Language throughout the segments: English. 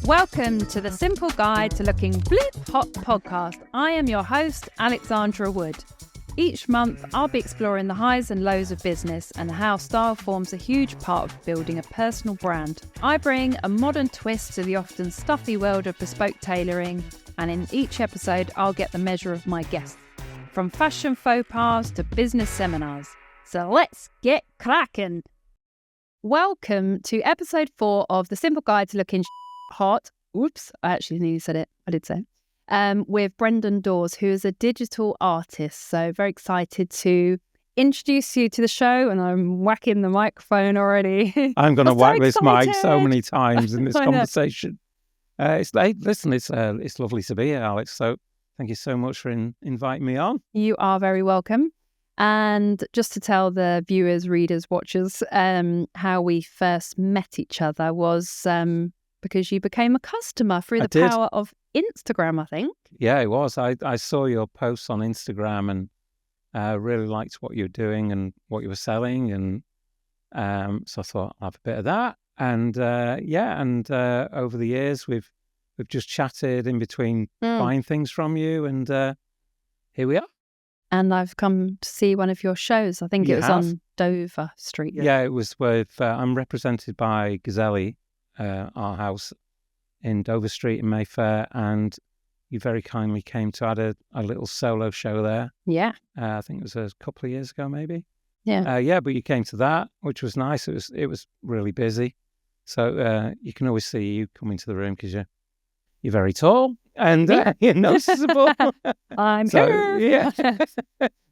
Welcome to the Simple Guide to Looking Hot podcast. I am your host, Alexandra Wood. Each month, I'll be exploring the highs and lows of business and how style forms a huge part of building a personal brand. I bring a modern twist to the often stuffy world of bespoke tailoring, and in each episode, I'll get the measure of my guests, from fashion faux pas to business seminars. So let's get cracking. Welcome to episode 4 of the Simple Guide to Looking Hot. Oops, I actually nearly said it. I did say it. With Brendan Dawes, who is a digital artist. So very excited to introduce you to the show, and I'm whacking the microphone already. I'm going to whack this mic so many times in this conversation. It's lovely to be here, Alex. So thank you so much for inviting me on. You are very welcome. And just to tell the viewers, readers, watchers, how we first met each other was because you became a customer through the power of Instagram, I think. Yeah, it was. I saw your posts on Instagram and really liked what you were doing and what you were selling. And so I thought I'll have a bit of that. And over the years, we've just chatted in between buying things from you. And here we are. And I've come to see one of your shows. I think it was on Dover Street. Yeah, it was with, I'm represented by Gazzelli, our house in Dover Street in Mayfair, and you very kindly came to add a little solo show there. Yeah. I think it was a couple of years ago, maybe. Yeah. But you came to that, which was nice. It was really busy. So you can always see you coming to the room because you're very tall and you're noticeable. I'm here. Yeah.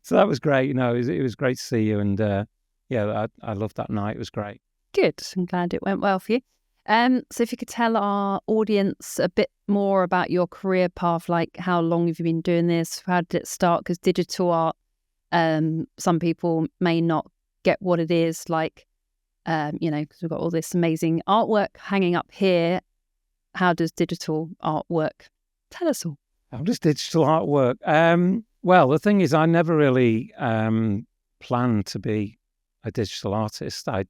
So that was great. It was great to see you. And I loved that night. It was great. Good. I'm glad it went well for you. So if you could tell our audience a bit more about your career path, like how long have you been doing this? How did it start? Because digital art, some people may not get what it is, like, because we've got all this amazing artwork hanging up here. How does digital art work? Tell us all. How does digital art work? Well, the thing is, I never really planned to be a digital artist. I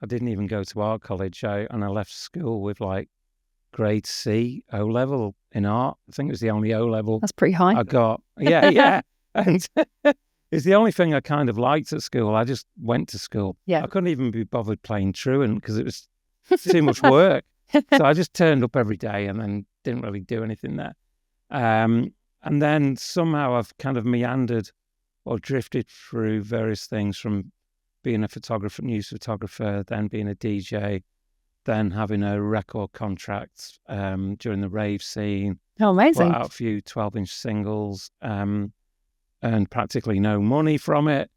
didn't even go to art college, and I left school with like grade C O-level in art. I think it was the only O-level. That's pretty high. I got. Yeah. And it's the only thing I kind of liked at school. I just went to school. Yeah. I couldn't even be bothered playing truant because it was too much work. So I just turned up every day and then didn't really do anything there. And then somehow I've kind of meandered or drifted through various things, from being a photographer, news photographer, then being a DJ, then having a record contract during the rave scene. Oh, amazing. Put out a few 12-inch singles, earned practically no money from it.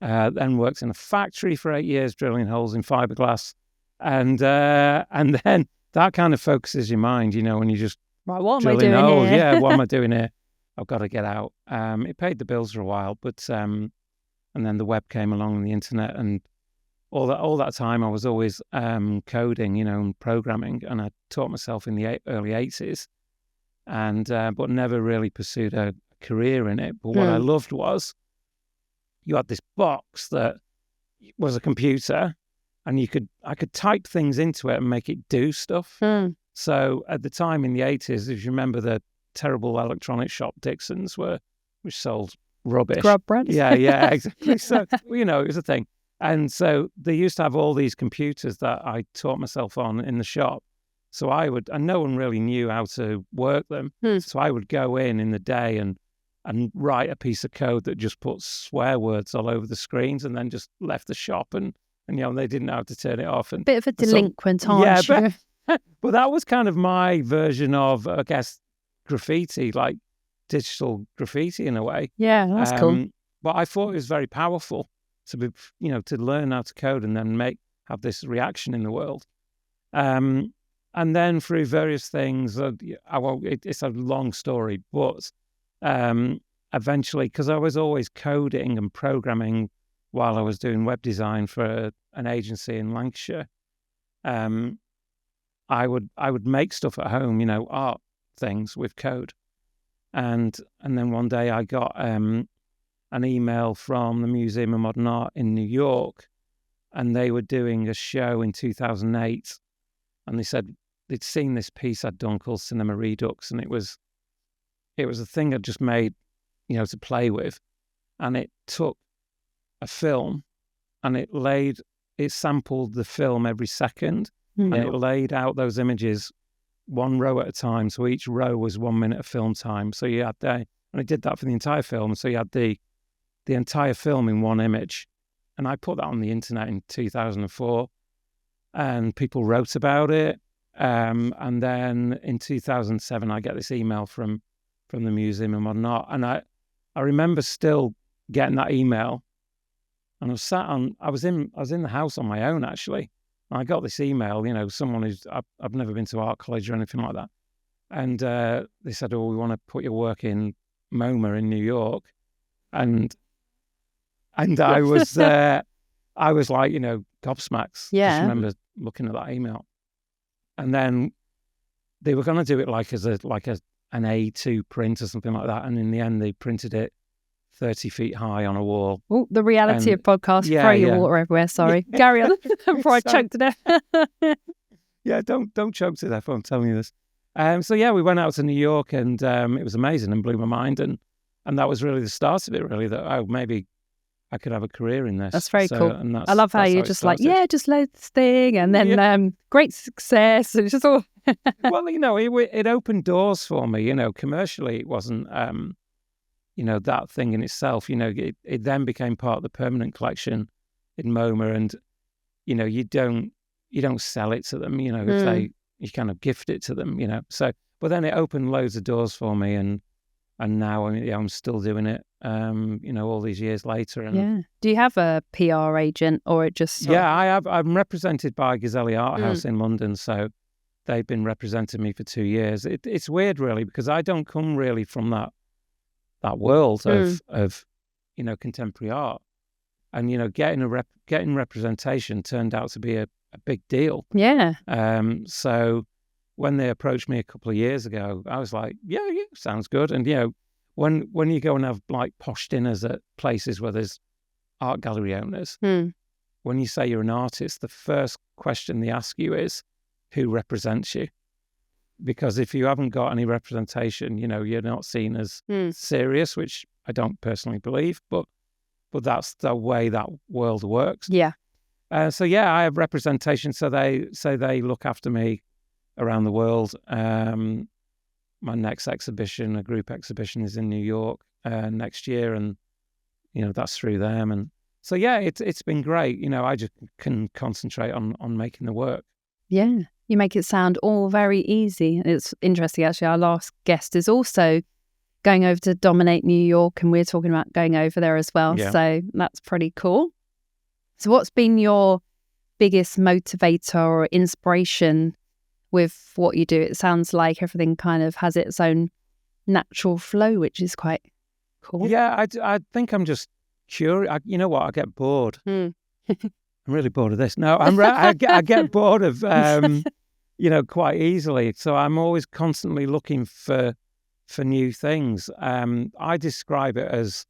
Then worked in a factory for 8 years, drilling holes in fiberglass. And then that kind of focuses your mind, when you just what am I doing holes. here? Yeah, what am I doing here? I've got to get out. It paid the bills for a while, but and then the web came along and the internet, and all that time I was always coding, and programming, and I taught myself in the early 80s, and but never really pursued a career in it. But what I loved was you had this box that was a computer, and I could type things into it and make it do stuff. So at the time in the 80s, if you remember, the terrible electronic shop Dixon's which sold rubbish. Grub bread. Yeah, exactly. So, it was a thing. And so they used to have all these computers that I taught myself on in the shop. So and no one really knew how to work them. So I would go in the day and write a piece of code that just put swear words all over the screens, and then just left the shop and they didn't know how to turn it off. And bit of a delinquent, aren't you? But that was kind of my version of, I guess, graffiti, like digital graffiti in a way. Yeah, that's cool. But I thought it was very powerful to be, to learn how to code and then have this reaction in the world. And then through various things, it's a long story, but eventually, because I was always coding and programming while I was doing web design for an agency in Lancashire, I would make stuff at home, art things with code. And then one day I got an email from the Museum of Modern Art in New York, and they were doing a show in 2008, and they said, they'd seen this piece I'd done called Cinema Redux, and it was a thing I'd just made, to play with. And it took a film and it sampled the film every second, and it laid out those images one row at a time. So each row was 1 minute of film time. So you had and it did that for the entire film. So you had the entire film in one image. And I put that on the internet in 2004, and people wrote about it. And then in 2007, I get this email from the museum and whatnot. And I remember still getting that email, and I was in the house on my own, actually. And I got this email, someone I've never been to art college or anything like that. And they said, we want to put your work in MoMA in New York. And I was like, gobsmacked. Yeah. Just remember looking at that email. And then they were going to do it like an A2 print or something like that. And in the end, they printed it 30 feet high on a wall. Oh, the reality of podcasts. Throw your water everywhere. Sorry. Carry on before I choke to death. Yeah, don't choke to death. I'm telling you this. So yeah, we went out to New York, and it was amazing and blew my mind. And that was really the start of it, really, that, maybe I could have a career in this. That's very cool. And I love how you're just like, just load this thing, and then great success. It's just all... Well, it opened doors for me. Commercially, it wasn't, that thing in itself. It then became part of the permanent collection in MoMA, and you don't sell it to them. If you kind of gift it to them. So, but then it opened loads of doors for me, and now I'm still doing it. All these years later. And do you have a PR agent, or it just? I have. I'm represented by Gazzelli Art House in London, so they've been representing me for 2 years. It's weird, really, because I don't come really from that world of contemporary art, and getting representation turned out to be a big deal. Yeah. So when they approached me a couple of years ago, I was like, yeah, sounds good. And when you go and have like posh dinners at places where there's art gallery owners, when you say you're an artist, the first question they ask you is, who represents you? Because if you haven't got any representation, you're not seen as serious, which I don't personally believe, but that's the way that world works. Yeah. So yeah, I have representation. So they look after me around the world. My next exhibition, a group exhibition, is in New York next year, and that's through them. And so yeah, it's been great. I just can concentrate on making the work. Yeah, you make it sound all very easy. It's interesting, actually. Our last guest is also going over to dominate New York, and we're talking about going over there as well. Yeah. So that's pretty cool. So what's been your biggest motivator or inspiration with what you do? It sounds like everything kind of has its own natural flow, which is quite cool. Yeah, I think I'm just curious. You know what? I get bored. I'm really bored of this. No, I get bored of, quite easily. So I'm always constantly looking for new things. I describe it as,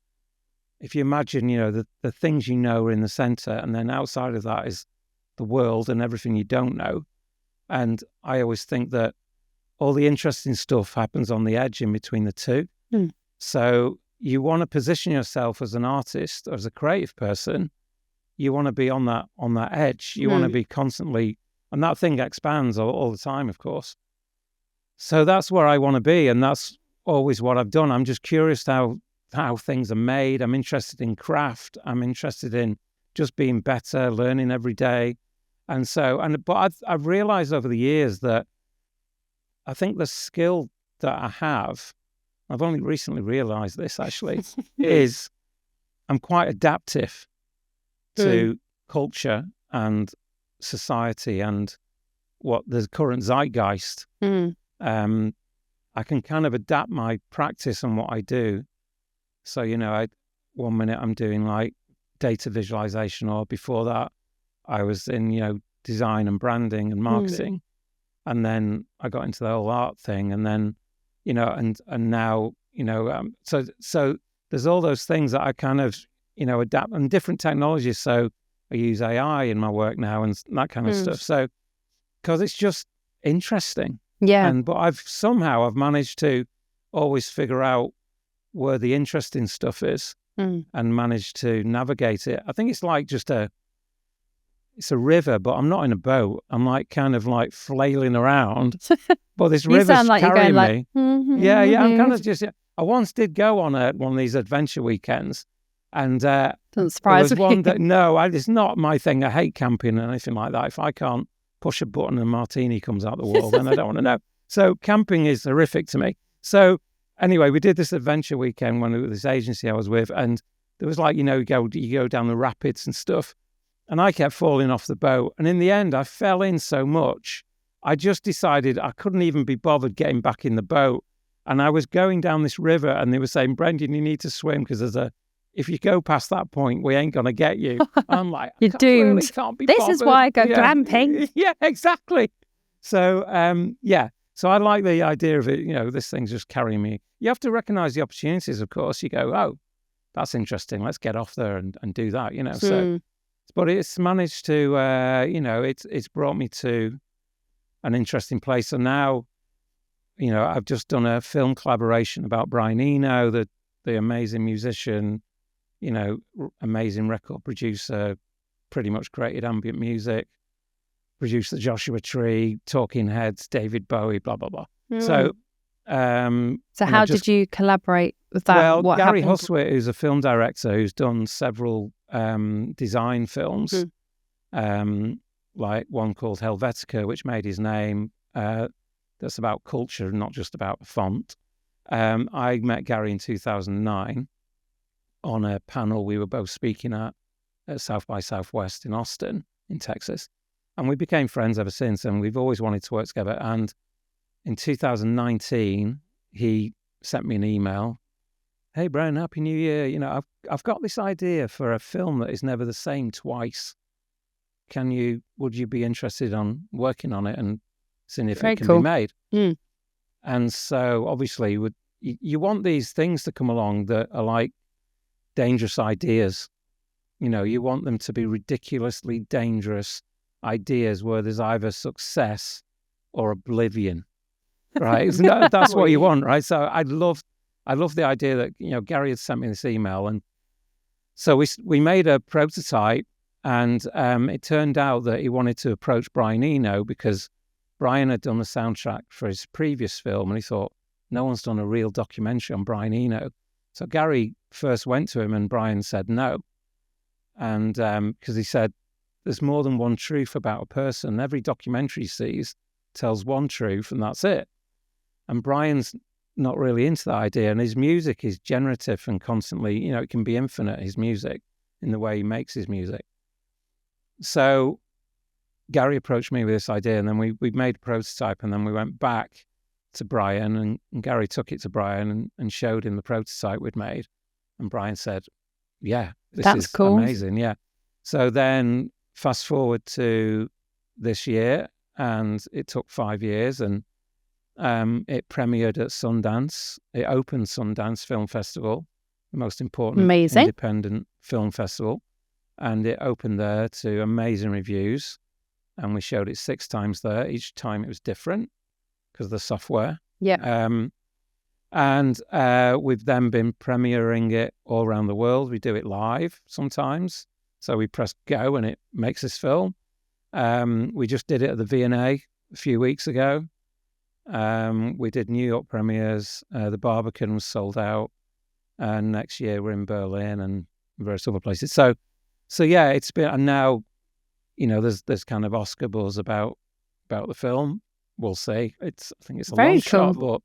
if you imagine, the things are in the center, and then outside of that is the world and everything you don't know. And I always think that all the interesting stuff happens on the edge in between the two. So you want to position yourself as an artist or as a creative person. You want to be on that edge. You want to be constantly, and that thing expands all the time, of course. So that's where I want to be, and that's always what I've done. I'm just curious how things are made. I'm interested in craft. I'm interested in just being better, learning every day. And so, but I've realized over the years that I think the skill that I have, I've only recently realized this actually, is I'm quite adaptive to culture and society and what the current zeitgeist. I can kind of adapt my practice and what I do. So, 1 minute I'm doing like data visualization, or before that I was in, design and branding and marketing. And then I got into the whole art thing, and then, and now, so there's all those things that I kind of, adapt, and different technologies. So I use AI in my work now and that kind of stuff. So, because interesting. Yeah. But I've managed to always figure out where the interesting stuff is and managed to navigate it. I think it's like it's a river, but I'm not in a boat. I'm like kind of like flailing around, but this river's like carrying me. Yeah. I'm kind of just. I once did go on one of these adventure weekends, and doesn't surprise me. One that it's not my thing. I hate camping and anything like that. If I can't push a button and a martini comes out the wall, then I don't want to know. So camping is horrific to me. So anyway, we did this adventure weekend with this agency I was with, and there was like, you go down the rapids and stuff, and I kept falling off the boat. And in the end, I fell in so much, I just decided I couldn't even be bothered getting back in the boat. And I was going down this river, and they were saying, Brendan, you need to swim because if you go past that point, we ain't going to get you. I'm like, you're doomed. Really can't be this bothered. Is why I go glamping. Yeah, exactly. So, So I like the idea of it, this thing's just carrying me. You have to recognize the opportunities, of course. You go, oh, that's interesting. Let's get off there and do that, So, but it's managed to, it's brought me to an interesting place. So now, I've just done a film collaboration about Brian Eno, the amazing musician, amazing record producer, pretty much created ambient music, produced the Joshua Tree, Talking Heads, David Bowie, blah, blah, blah. So how did you collaborate with that? Well, what Gary happened? Huswit, who's a film director who's done several design films, like one called Helvetica, which made his name. That's about culture, not just about a font. I met Gary in 2009 on a panel we were both speaking at South by Southwest in Austin, in Texas. And we became friends ever since, and we've always wanted to work together. And in 2019, he sent me an email. Hey, Brian, Happy New Year. I've got this idea for a film that is never the same twice. Would you be interested on working on it and seeing if it can be made? And so obviously you want these things to come along that are like dangerous ideas. You want them to be ridiculously dangerous ideas where there's either success or oblivion, right? That's what you want, right? So I love the idea that, Gary had sent me this email, and so we made a prototype, and it turned out that he wanted to approach Brian Eno because Brian had done the soundtrack for his previous film, and he thought, no one's done a real documentary on Brian Eno. So Gary first went to him, and Brian said no. And because he said, there's more than one truth about a person. Every documentary he sees tells one truth, and that's it. And Brian's not really into that idea, and his music is generative and constantly, it can be infinite, his music, in the way he makes his music. So Gary approached me with this idea, and then we made a prototype, and then we went back to Brian, and Gary took it to Brian and showed him the prototype we'd made. And Brian said, yeah, this is cool. Amazing. Yeah. So then fast forward to this year, and it took 5 years, and it premiered at Sundance. It opened Sundance Film Festival, the most important independent film festival. And it opened there to amazing reviews. And we showed it 6 times there. Each time it was different because of the software. Yeah. And we've then been premiering it all around the world. We do it live sometimes. So we press go and it makes this film. We just did it at the V&A a few weeks ago. We did New York premieres. The Barbican was sold out. And next year we're in Berlin and various other places. So yeah, it's been, and now, there's kind of Oscar buzz about the film. We'll see. I think it's a long shot, but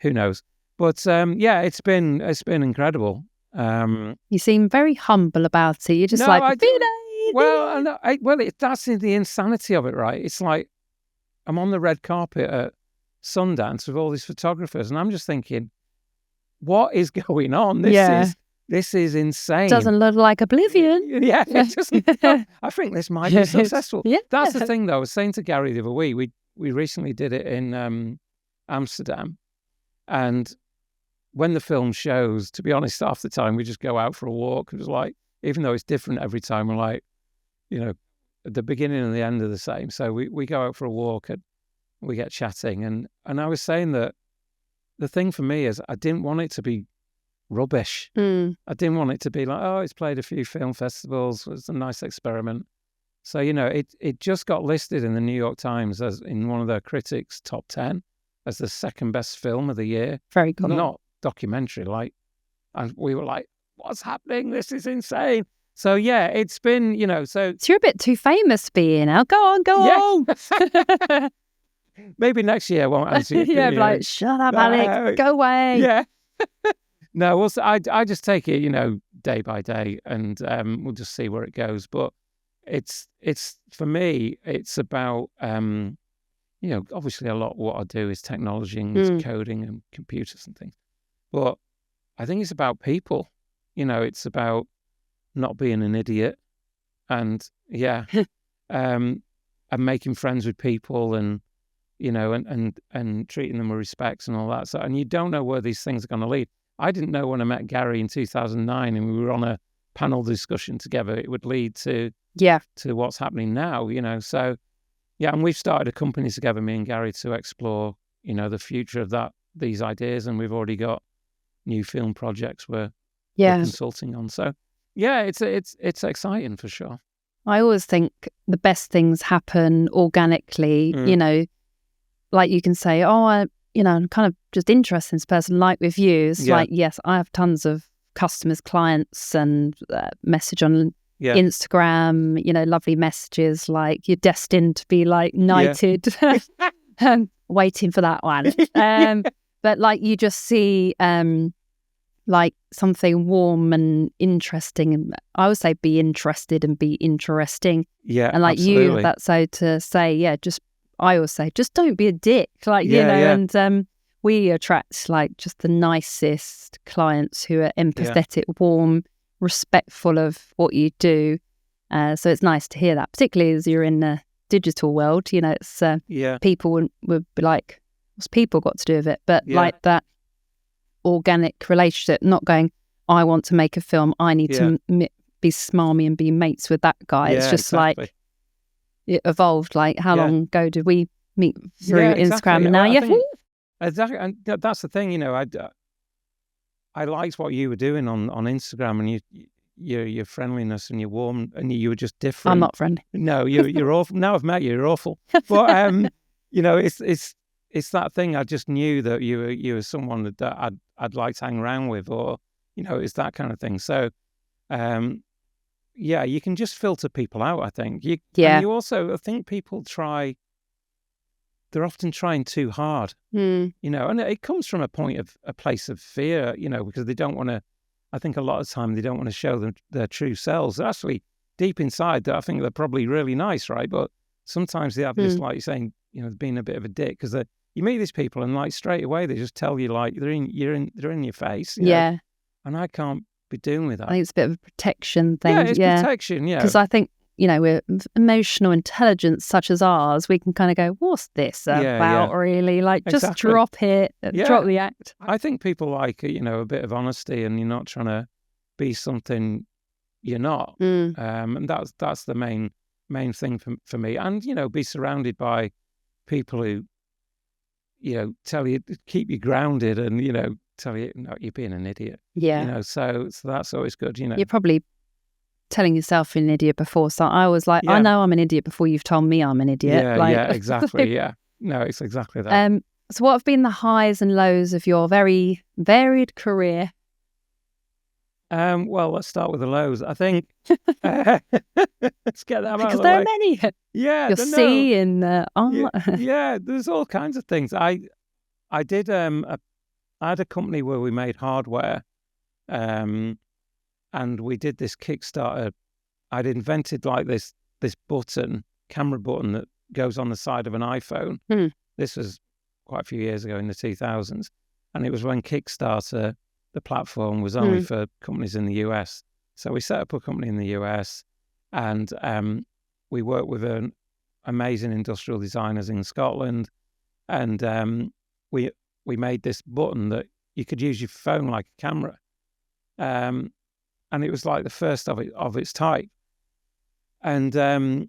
who knows? But yeah, it's been incredible. You seem very humble about it. You're just that's the insanity of it, right? It's like I'm on the red carpet at Sundance with all these photographers, and I'm just thinking, what is going on? This is insane. Doesn't look like Oblivion. Yeah, it doesn't. I think this might be successful. Yeah. That's the thing, though. I was saying to Gary the other week, we recently did it in Amsterdam, and when the film shows, to be honest, half the time we just go out for a walk. It was like, even though it's different every time, we're like, at the beginning and the end are the same. So we go out for a walk, and we get chatting, and I was saying that the thing for me is I didn't want it to be rubbish. I didn't want it to be like, oh, it's played a few film festivals, it's a nice experiment. So, it just got listed in the New York Times as in one of their critics' top 10 as the second best film of the year. Very cool. Not documentary, and we were like, what's happening? This is insane. So, yeah, it's been, so you're a bit too famous to be in now. Go on. Maybe next year I won't answer you. Yeah, like, shut up, Alex. Go away. Yeah. No, I just take it, day by day, and we'll just see where it goes. But it's for me, it's about, obviously a lot of what I do is technology and coding and computers and things. But I think it's about people. It's about not being an idiot, and and making friends with people, and and treating them with respect and all that. So, and you don't know where these things are going to lead. I didn't know when I met Gary in 2009 and we were on a panel discussion together, it would lead to what's happening now. So and we've started a company together, me and Gary, to explore the future of these ideas, and we've already got new film projects we're consulting on. So it's exciting for sure. I always think the best things happen organically. Like you can say, oh, I'm kind of just interested in this person. Like with you, it's like, yes, I have tons of customers, clients, and message on Instagram, lovely messages like you're destined to be like knighted. Waiting for that one. But like you just see like something warm and interesting. And I would say be interested and be interesting. Yeah, and like absolutely. You have that so to say, I always say, just don't be a dick. Like, and we attract like just the nicest clients who are empathetic, warm, respectful of what you do. So it's nice to hear that, particularly as you're in the digital world. It's people would be like, what's people got to do with it? But like that organic relationship, not going, I want to make a film, I need to be smarmy and be mates with that guy. It's just like, it evolved. Like, how long ago did we meet through Instagram? And now, exactly. And that's the thing, I liked what you were doing on Instagram, and your friendliness and your warm, and you were just different. I'm not friendly. No, you're awful. Now I've met you, you're awful. But it's that thing. I just knew that you were someone that I'd like to hang around with, or it's that kind of thing. So, you can just filter people out, I think. And you also, I think people they're often trying too hard, and it comes from a place of fear, because they don't want to, I think a lot of the time they don't want to show them their true selves. They're actually deep inside, I think they're probably really nice, right? But sometimes they have this, like you're saying, being a bit of a dick, because you meet these people and like straight away they just tell you like they're in your face. And I can't be doing with that. I think it's a bit of a protection thing. It's protection, because I think with emotional intelligence such as ours, we can kind of go, what's this about really? Like, just drop it, drop the act. I think people like a bit of honesty, and you're not trying to be something you're not. And that's the main thing for me. And be surrounded by people who tell you, keep you grounded, and tell you, no, you're being an idiot. So that's always good. You're probably telling yourself an idiot before, so I was like, I know I'm an idiot before you've told me I'm an idiot. Exactly. No, it's exactly that. So what have been the highs and lows of your very varied career? Well, let's start with the lows. I think let's get that out of the way. Because there are many. You'll see in art. There's all kinds of things. I did I had a company where we made hardware, and we did this Kickstarter. I'd invented like this camera button that goes on the side of an iPhone. This was quite a few years ago in the 2000s, and it was when Kickstarter, the platform, was only for companies in the US. So we set up a company in the US, and we worked with amazing industrial designers in Scotland, and we made this button that you could use your phone like a camera, and it was like the first of its type, and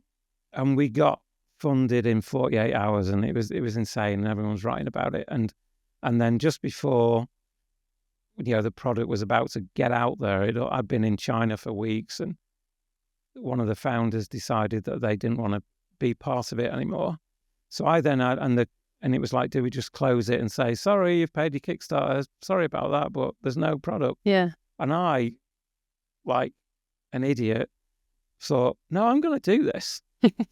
we got funded in 48 hours, and it was insane, and everyone's writing about it. And then just before, the product was about to get out there, I'd been in China for weeks, and one of the founders decided that they didn't want to be part of it anymore. So I then had, and it was like, do we just close it and say, sorry, you've paid your Kickstarter, sorry about that, but there's no product. Yeah. And I, like an idiot, thought, no, I'm going to do this.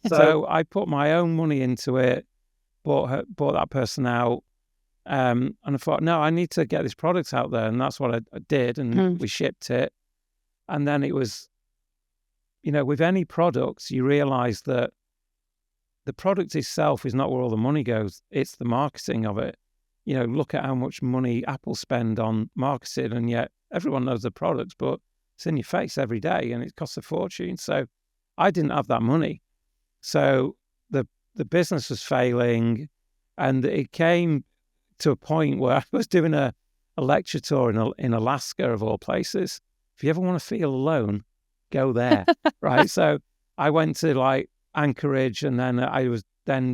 So I put my own money into it, bought that person out, and I thought, no, I need to get this product out there. And that's what I did, and we shipped it. And then it was, with any product, you realize that the product itself is not where all the money goes. It's the marketing of it. Look at how much money Apple spend on marketing, and yet everyone knows the products, but it's in your face every day, and it costs a fortune. So I didn't have that money. So the business was failing, and it came to a point where I was doing a lecture tour in Alaska, of all places. If you ever want to feel alone, go there, right? So I went to like Anchorage, and then I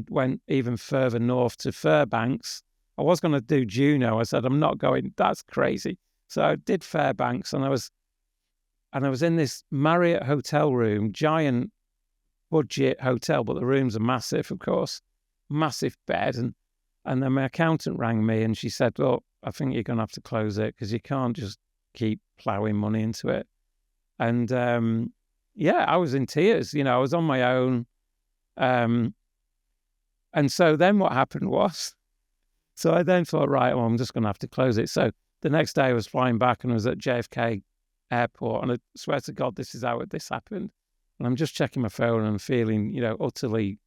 went even further north to Fairbanks. I was going to do Juneau. I said, I'm not going. That's crazy. So I did Fairbanks, and I was in this Marriott hotel room, giant budget hotel, but the rooms are massive, of course, massive bed. And then my accountant rang me, and she said, look, I think you're going to have to close it because you can't just keep plowing money into it. And I was in tears. I was on my own. And so then what happened was, so I then thought, right, well, I'm just going to have to close it. So the next day I was flying back, and I was at JFK airport, and I swear to God, this is how this happened. And I'm just checking my phone, and I'm feeling, utterly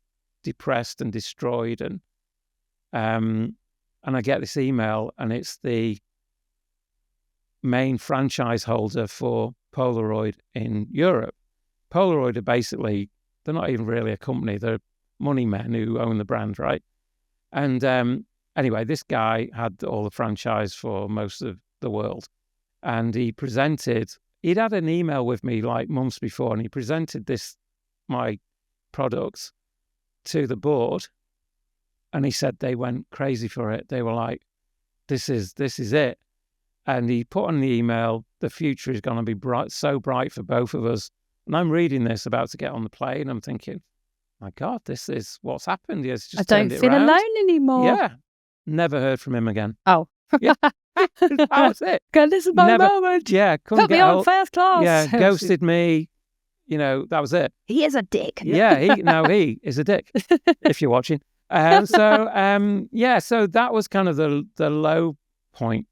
depressed and destroyed. And I get this email, and it's the main franchise holder for Polaroid in Europe. Polaroid are basically, they're not even really a company. They're money men who own the brand, right? And anyway, this guy had all the franchise for most of the world. And he'd had an email with me like months before, and he presented my products to the board. And he said they went crazy for it. They were like, this is it. And he put on the email, the future is going to be bright, so bright for both of us. And I'm reading this, about to get on the plane. I'm thinking, my God, this is what's happened. Just I don't feel alone anymore. Yeah. Never heard from him again. Oh. Yeah. That was it. God, this is my moment. Yeah. Put me on first class. Yeah. Ghosted me. That was it. He is a dick. Yeah. He is a dick, if you're watching. So that was kind of the low point.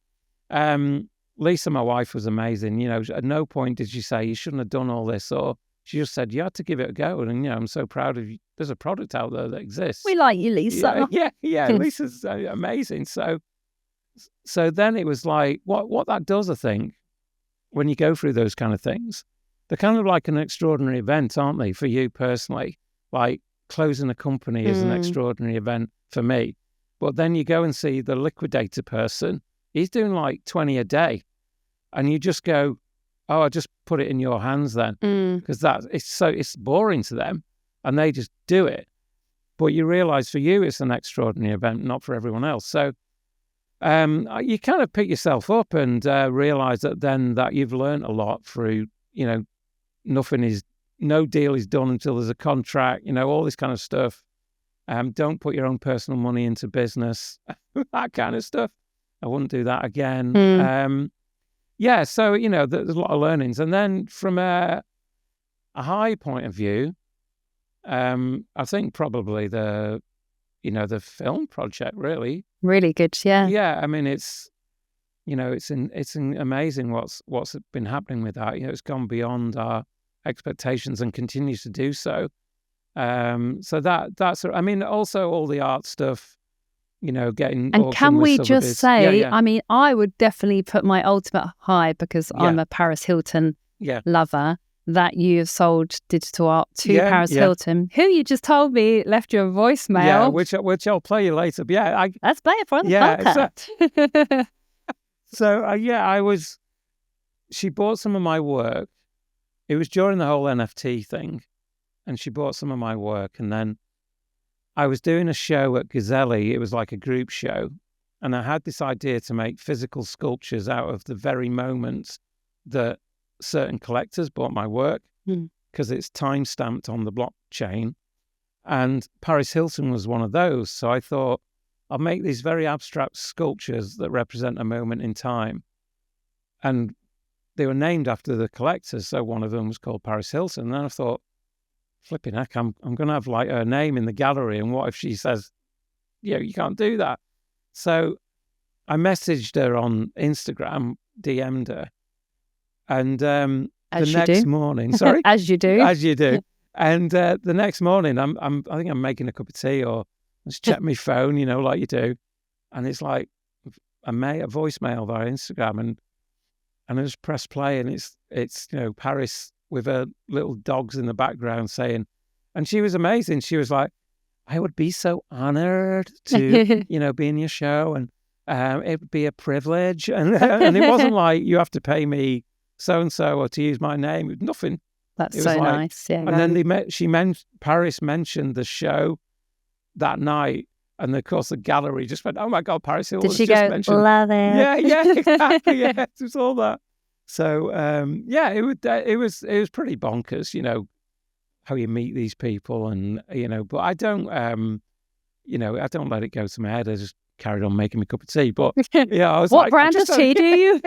Lisa, my wife, was amazing. At no point did she say you shouldn't have done all this, or she just said you had to give it a go. And I'm so proud of you. There's a product out there that exists. We like you, Lisa. Yeah. Lisa's amazing. So then it was like what that does, I think, when you go through those kind of things, they're kind of like an extraordinary event, aren't they, for you personally? Like closing a company is an extraordinary event for me. But then you go and see the liquidator person. He's doing like 20 a day. And you just go, oh, I just put it in your hands then. Because it's boring to them. And they just do it. But you realize for you, it's an extraordinary event, not for everyone else. So you kind of pick yourself up and realize that you've learned a lot through, no deal is done until there's a contract, all this kind of stuff. Don't put your own personal money into business, that kind of stuff. I wouldn't do that again. So, there's a lot of learnings. And then from a high point of view, I think probably the film project, really. Really good, yeah. Yeah, I mean, it's amazing what's been happening with that. It's gone beyond our expectations and continues to do so. So that's, I mean, also all the art stuff, getting. And can we just say, I mean, I would definitely put my ultimate high, because I'm a Paris Hilton lover, that you have sold digital art to Paris Hilton, who you just told me left you a voicemail. Yeah, which I'll play you later. But let's play it for the podcast. She bought some of my work. It was during the whole NFT thing, and she bought some of my work, and then I was doing a show at Gazelli. It was like a group show. And I had this idea to make physical sculptures out of the very moments that certain collectors bought my work, because it's time-stamped on the blockchain. And Paris Hilton was one of those. So I thought, I'll make these very abstract sculptures that represent a moment in time. And they were named after the collectors. So one of them was called Paris Hilton. And then I thought, flipping heck, I'm going to have like her name in the gallery. And what if she says, you can't do that? So I messaged her on Instagram, DM'd her. And the next morning, sorry? As you do. As you do. And the next morning, I think I'm making a cup of tea, or just check my phone, like you do. And it's like a voicemail via Instagram, and I just press play, and it's Paris with her little dogs in the background saying, and she was amazing. She was like, I would be so honored to, be in your show, and it would be a privilege. And it wasn't like you have to pay me so-and-so or to use my name. It was nothing. That's so nice. Yeah. And then Paris mentioned the show that night. And of course, the gallery just went, "Oh my God, Paris Hilton!" Did she go, "Love it"? Yeah, exactly. Yeah, it was all that. So, it was pretty bonkers, how you meet these people, and But I don't, I don't let it go to my head. I just carried on making me a cup of tea. But I was what like, brand of tea do you?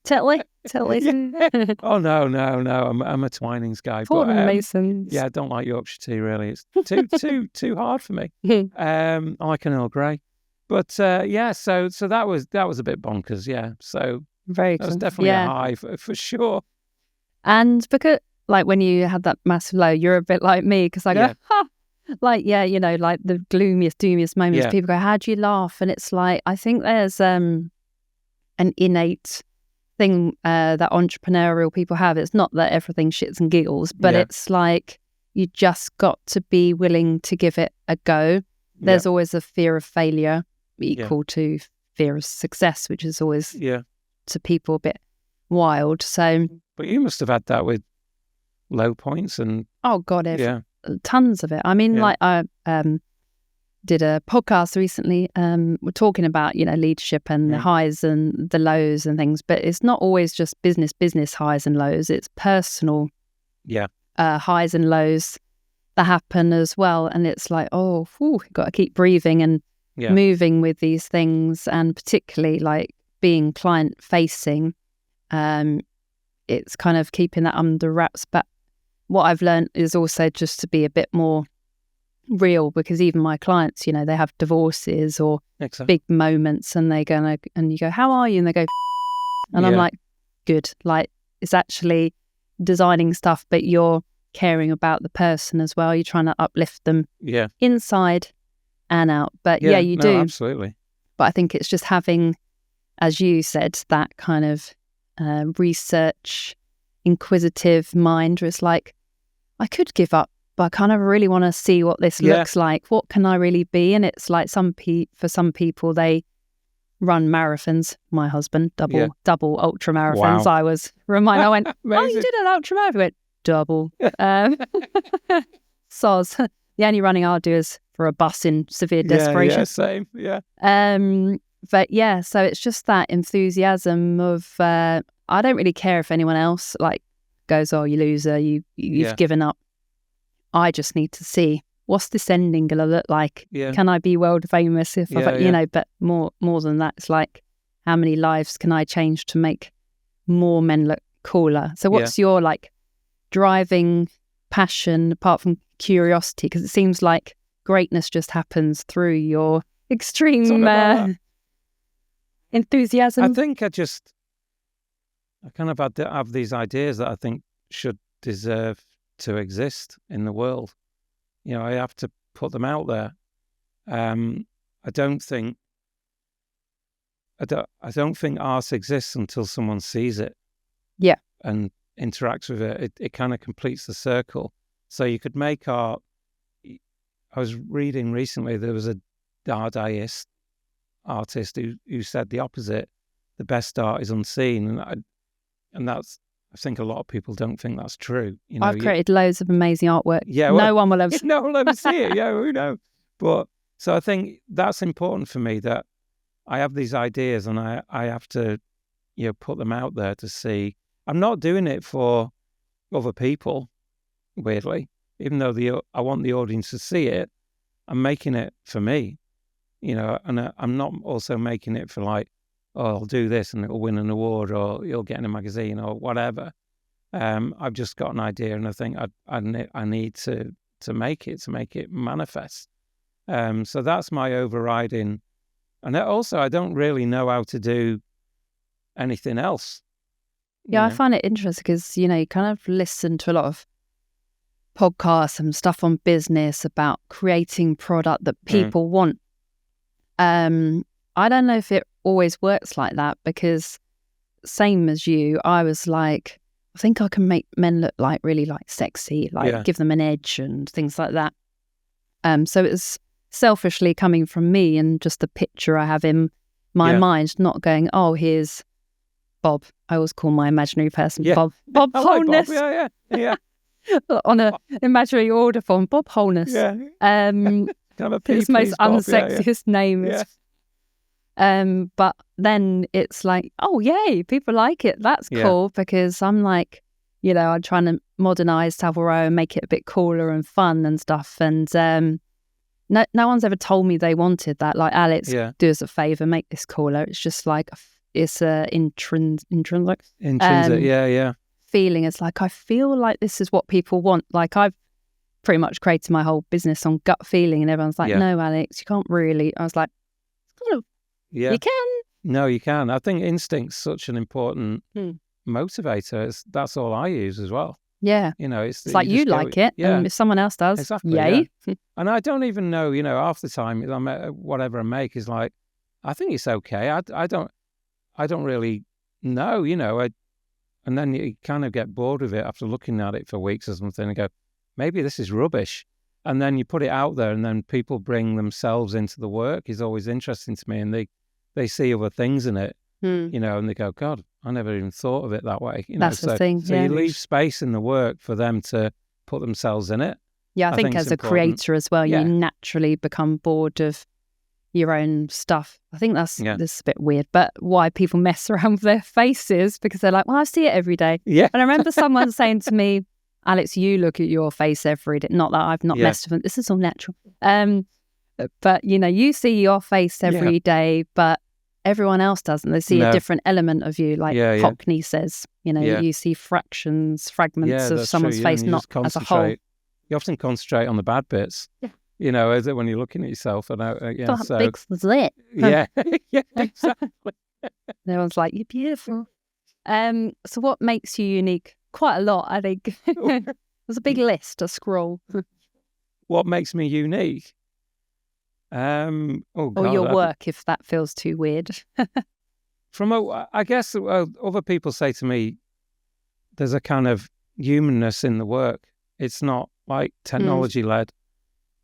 Tetley. Yeah. Oh no, I'm a Twinings guy. Portland Masons. Yeah, I don't like Yorkshire tea really. It's too hard for me. I like an Earl Grey. But so that was a bit bonkers. Yeah, so very that was definitely a high for sure. And because like when you had that massive low, you're a bit like me, because I go, like the gloomiest, doomiest moments. People go, "How do you laugh?" And it's like, I think there's an innate thing that entrepreneurial people have. It's not that everything shits and giggles, but it's like you just got to be willing to give it a go. There's always a fear of failure equal to fear of success, which is always to people a bit wild. So, but you must have had that with low points and tons of it. I mean, like I did a podcast recently. We're talking about leadership and the highs and the lows and things, but it's not always just business highs and lows. It's personal highs and lows that happen as well. And it's like, got to keep breathing and moving with these things, and particularly like being client facing. It's kind of keeping that under wraps, but what I've learned is also just to be a bit more real, because even my clients, they have divorces or big moments, and they go, and you go, "How are you?" And they go, and I'm like, "Good." Like, it's actually designing stuff, but you're caring about the person as well. You're trying to uplift them inside and out. But you do. Absolutely. But I think it's just having, as you said, that kind of research, inquisitive mind, where it's like, I could give up, but I kind of really want to see what this looks like. What can I really be? And it's like for some people, they run marathons. My husband, double ultra marathons. Wow. I was reminded, I went, "Oh, you did an ultra marathon?" I went, "Double." Soz. The only running I'll do is for a bus in severe desperation. Yeah, same. Yeah. But so it's just that enthusiasm of, I don't really care if anyone else goes, "Oh, you loser, you've given up." I just need to see, what's this ending going to look like? Can I be world famous if but more than that, it's like, how many lives can I change to make more men look cooler? So what's your driving passion apart from curiosity? Because it seems like greatness just happens through your extreme enthusiasm. I think I kind of have these ideas that I think should deserve to exist in the world. I have to put them out there. I don't think art exists until someone sees it. Yeah. And interacts with it. It kind of completes the circle. So you could make art. I was reading recently, there was a Dadaist artist who said the opposite. The best art is unseen, and I think a lot of people don't think that's true. I've created loads of amazing artwork. Yeah, no one will ever no one will ever see it. Yeah, who knows? But so I think that's important for me, that I have these ideas and I have to, put them out there to see. I'm not doing it for other people, weirdly, even though I want the audience to see it. I'm making it for me, and I'm not also making it for like, oh, I'll do this and it'll win an award or you'll get in a magazine or whatever. I've just got an idea and I think I need to make it manifest. So that's my overriding. And also, I don't really know how to do anything else. Yeah, I find it interesting because, you kind of listen to a lot of podcasts and stuff on business about creating product that people want. I don't know if it always works like that, because same as you, I was like, I think I can make men look like really like sexy, like give them an edge and things like that. So it was selfishly coming from me and just the picture I have in my mind, not going, oh, here's Bob. I always call my imaginary person Bob. Bob Wholeness. Bob. Yeah. On an imaginary order form, Bob Wholeness. Yeah. Kind of his most unsexiest name is. But then it's like, oh yay, people like it. That's cool, because I'm like, I'm trying to modernize Savile Row and make it a bit cooler and fun and stuff. And no one's ever told me they wanted that. Like, Alex, do us a favor, make this cooler. It's just like it's a intrinsic feeling. It's like, I feel like this is what people want. Like, I've pretty much created my whole business on gut feeling, and everyone's like, no, Alex, you can't really. I was like, oh, you can. No, you can. I think instinct's such an important motivator. That's all I use as well. Yeah. It's like you like it, and if someone else does, exactly, yay. Yeah. And I don't even know, half the time, whatever I make is like, I think it's okay. I don't really know, and then you kind of get bored with it after looking at it for weeks or something and go, maybe this is rubbish. And then you put it out there and then people bring themselves into the work is always interesting to me. And they see other things in it, and they go, God, I never even thought of it that way. That's the thing. So you leave space in the work for them to put themselves in it. Yeah, I think as a creator as well, you naturally become bored of your own stuff. I think this is a bit weird, but why people mess around with their faces, because they're like, well, I see it every day. Yeah. And I remember someone saying to me, Alex, you look at your face every day. Not that I've not messed with it. This is all natural. But, you see your face every day, but everyone else doesn't. They see a different element of you. Like Hockney says, you see fragments of someone's face, not as a whole. You often concentrate on the bad bits. Yeah. When you're looking at yourself. And how big was it? Yeah, yeah, exactly. Everyone's like, you're beautiful. So what makes you unique? Quite a lot, I think. There's a big list to scroll. What makes me unique? Or your work, if that feels too weird. I guess other people say to me, there's a kind of humanness in the work. It's not like technology led.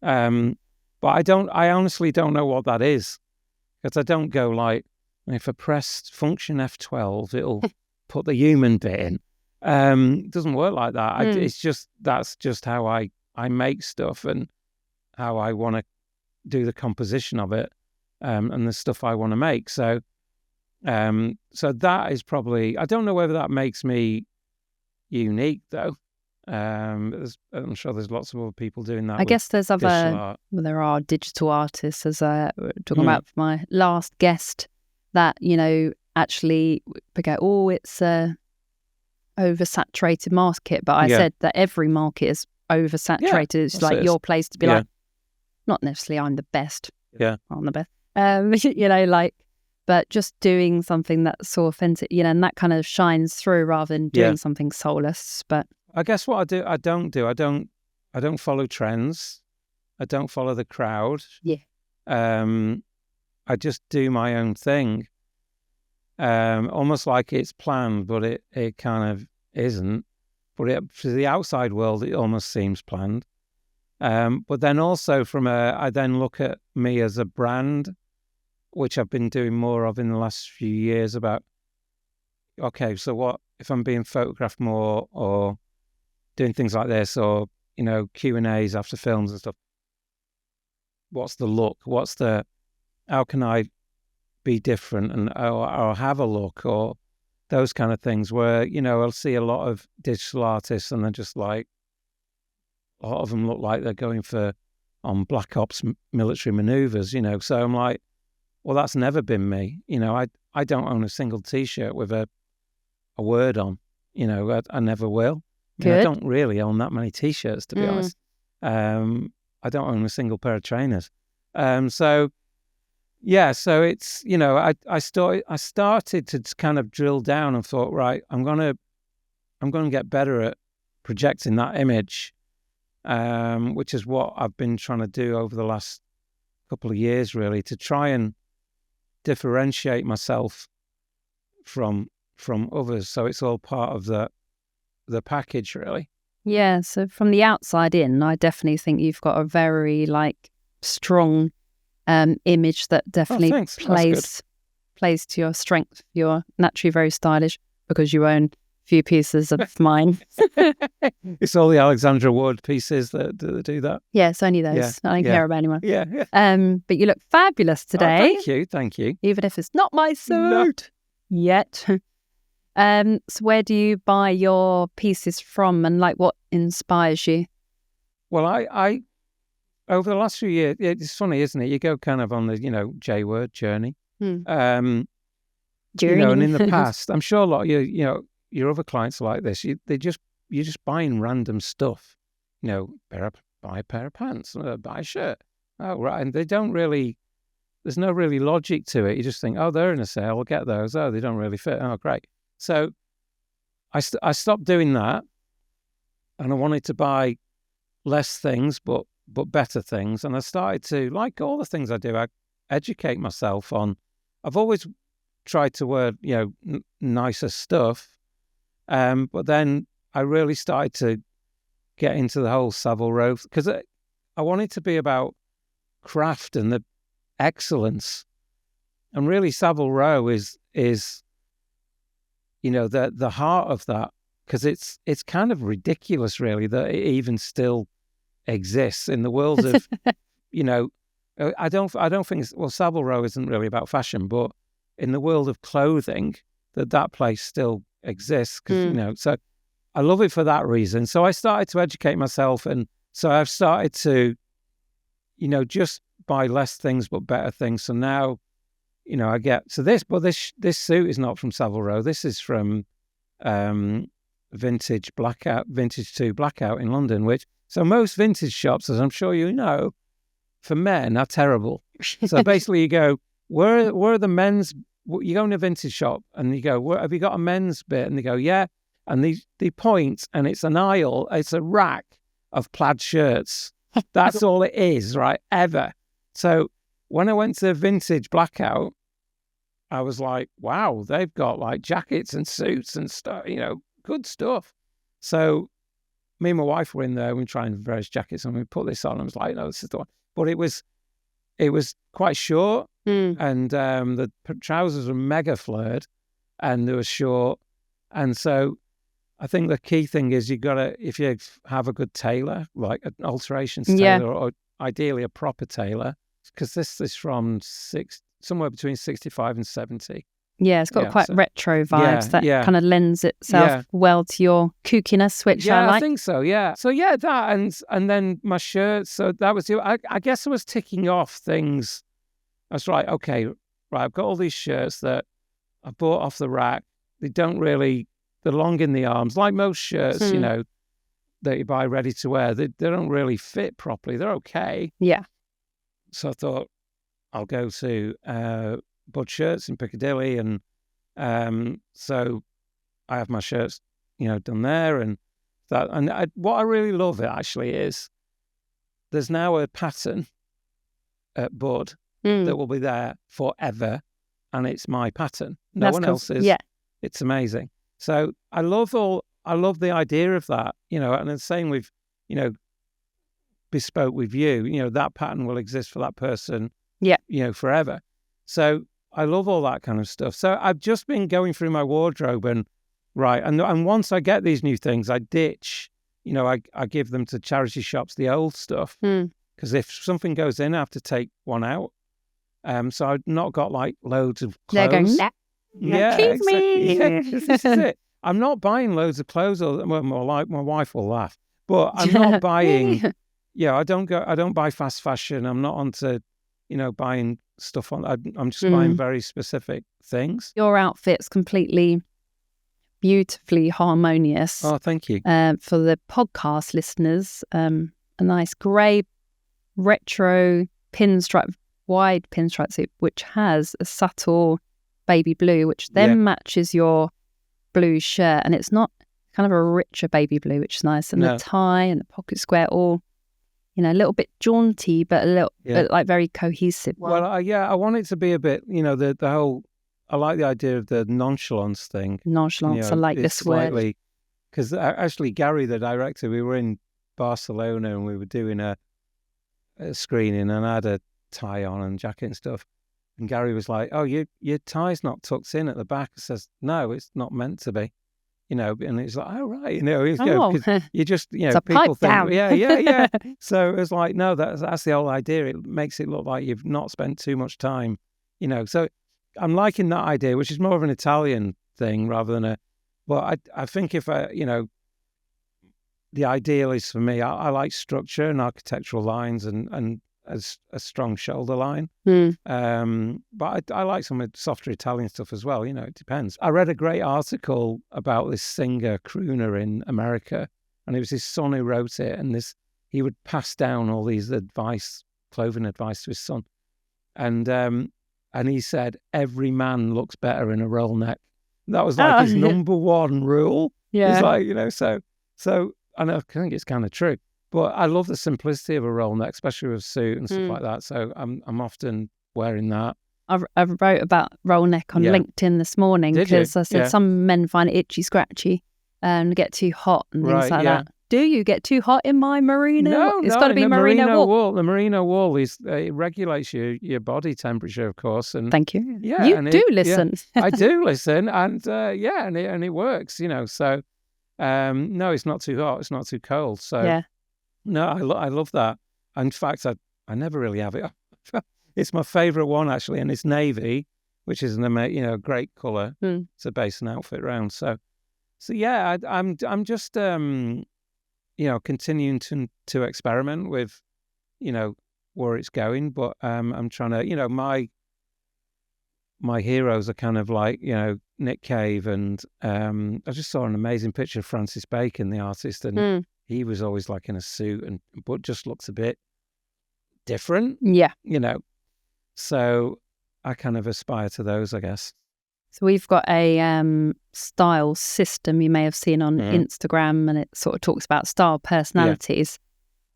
But I honestly don't know what that is, because I don't go like, if I press function F12, it'll put the human bit in. It doesn't work like that. That's just how I make stuff and how I want to do the composition of it, and the stuff I want to make. So that is probably, I don't know whether that makes me unique though. I'm sure there's lots of other people doing that. I guess there's there are digital artists, as I was talking about for my last guest, that, actually go, oh, it's a oversaturated market. But I said that every market is oversaturated. It's like your place to be like, not necessarily I'm the best. Yeah. I'm the best. But just doing something that's so authentic, and that kind of shines through rather than doing something soulless. But I guess what I don't follow trends. I don't follow the crowd. Yeah. I just do my own thing. Almost like it's planned, but it kind of isn't. But to the outside world, it almost seems planned. But then also I then look at me as a brand, which I've been doing more of in the last few years, about, okay, so if I'm being photographed more or doing things like this, or, you know, Q&As after films and stuff, what's the look? How can I be different and or have a look, or those kind of things where, you know, I'll see a lot of digital artists and they're just like, a lot of them look like they're going on Black Ops military maneuvers, you know. So I'm like, well, that's never been me. You know, I don't own a single T-shirt with a word on, you know, I never will. I mean, I don't really own that many T-shirts, to be honest. I don't own a single pair of trainers. So it's, you know, I started to kind of drill down and thought, right, I'm going to get better at projecting that image, which is what I've been trying to do over the last couple of years, really, to try and differentiate myself from others. So it's all part of the package, really. Yeah. So from the outside in, I definitely think you've got a very strong image that definitely plays to your strength. You're naturally very stylish because you own a few pieces of mine. It's all the Alexandra Wood pieces that do that. Yeah, it's only those. I don't care about anyone. Yeah. But you look fabulous today. Oh, thank you. Even if it's not my suit yet. So where do you buy your pieces from, and what inspires you? Well, I over the last few years, it's funny, isn't it? You go kind of on the, you know, J-word journey. Journey. You know, and in the past, I'm sure a lot of your other clients are like this. You're just buying random stuff. You know, buy a pair of pants, buy a shirt. Oh, right. And they don't really, there's no really logic to it. You just think, oh, they're in a sale, I'll get those. Oh, they don't really fit. Oh, great. So I stopped doing that, and I wanted to buy less things, but better things. And I started to, like all the things I do, I educate myself on. I've always tried to wear, you know, nicer stuff. But then I really started to get into the whole Savile Row, because I wanted to be about craft and the excellence. And really Savile Row is you know, the heart of that, because it's kind of ridiculous, really, that it even still exists in the world of, you know, I don't think Savile Row isn't really about fashion, but in the world of clothing, that place still exists, because you know, so I love it for that reason. So I started to educate myself, and so I've started to, you know, just buy less things but better things. So now, you know, I get this suit is not from Savile Row. This is from Vintage 2 Blackout in London, so most vintage shops, as I'm sure you know, for men are terrible. So basically you go, where are the men's, you go in a vintage shop and you go, have you got a men's bit? And they go, yeah. And they point, and it's an aisle, it's a rack of plaid shirts. That's all it is, right? Ever. So when I went to Vintage Blackout, I was like, wow, they've got jackets and suits and stuff, you know, good stuff. So me and my wife were in there, we were trying various jackets, and we put this on, and I was like, no, this is the one. But it was quite short, and the trousers were mega flared, and they were short. And so I think the key thing is if you have a good tailor, like an alterations tailor, or ideally a proper tailor, because this is from somewhere between 65 and 70. Yeah, it's got quite retro vibes that kind of lends itself well to your kookiness, which I like. I think so, yeah. So that, and then my shirts, so that was it. I guess I was ticking off things. I was like, okay, right, I've got all these shirts that I bought off the rack. They're long in the arms, like most shirts, you know, that you buy ready to wear. They don't really fit properly. They're okay. Yeah. So I thought, I'll go to Bud Shirts in Piccadilly, and so I have my shirts, you know, done there, and that. And what I really love it actually is there's now a pattern at Bud that will be there forever, and it's my pattern. No one else's. Yeah, it's amazing. So I love the idea of that, you know, and the same with, you know, bespoke with you. You know, that pattern will exist for that person. Yeah, you know, forever. So I love all that kind of stuff. So I've just been going through my wardrobe and Right. And once I get these new things, I ditch, I give them to charity shops, the old stuff. Because if something goes in, I have to take one out. So I've not got like loads of clothes. They're going, yeah, keep exactly. me. Yeah, this is it. I'm not buying loads of clothes, or more like my wife will laugh. But I'm not buying. I don't buy fast fashion. I'm not onto, buying stuff on. I'm just buying very specific things. Your outfit's completely beautifully harmonious. Oh, thank you. For the podcast listeners, a nice grey retro wide pinstripe suit, which has a subtle baby blue, which then matches your blue shirt, and it's not kind of a richer baby blue, which is nice, and the tie and the pocket square, all a little bit jaunty, but a little bit like very cohesive. Well, I want it to be a bit, the whole. I like the idea of the nonchalance thing. Nonchalance, I like this word. Because actually, Gary, the director, we were in Barcelona and we were doing a screening, and I had a tie on and jacket and stuff. And Gary was like, "Oh, your tie's not tucked in at the back." I says, "No, it's not meant to be." And it's like, "Oh, right." Because you just, it's a people pipe down. think, yeah. So it's like, no, that's the whole idea. It makes it look like you've not spent too much time, So I'm liking that idea, which is more of an Italian thing rather than but I think if the ideal is for me, I like structure and architectural lines and a strong shoulder line. But I like some softer Italian stuff as well. It depends. I read a great article about this singer crooner in America, and it was his son who wrote it, and he would pass down all these clothing advice to his son. And he said, every man looks better in a roll neck. That was like his number one rule. Yeah. It's like, so and I think it's kind of true. But I love the simplicity of a roll neck, especially with a suit and stuff like that. So I'm often wearing that. I wrote about roll neck on LinkedIn this morning because I said some men find it itchy, scratchy, and get too hot and things like that. Do you get too hot in my merino? No, it's got to be merino wool. The merino wool it regulates your body temperature, of course. And thank you. Yeah, you do listen. I do listen, and and it works. So no, it's not too hot. It's not too cold. So no, I love that. In fact, I never really have it. It's my favourite one actually, and it's navy, which is a great colour to base an outfit around. So yeah, I'm just continuing to experiment with, where it's going. But I'm trying to, my heroes are kind of like, Nick Cave, and I just saw an amazing picture of Francis Bacon, the artist, and he was always like in a suit, but just looks a bit different. Yeah. So I kind of aspire to those, I guess. So we've got a style system you may have seen on Instagram, and it sort of talks about style personalities.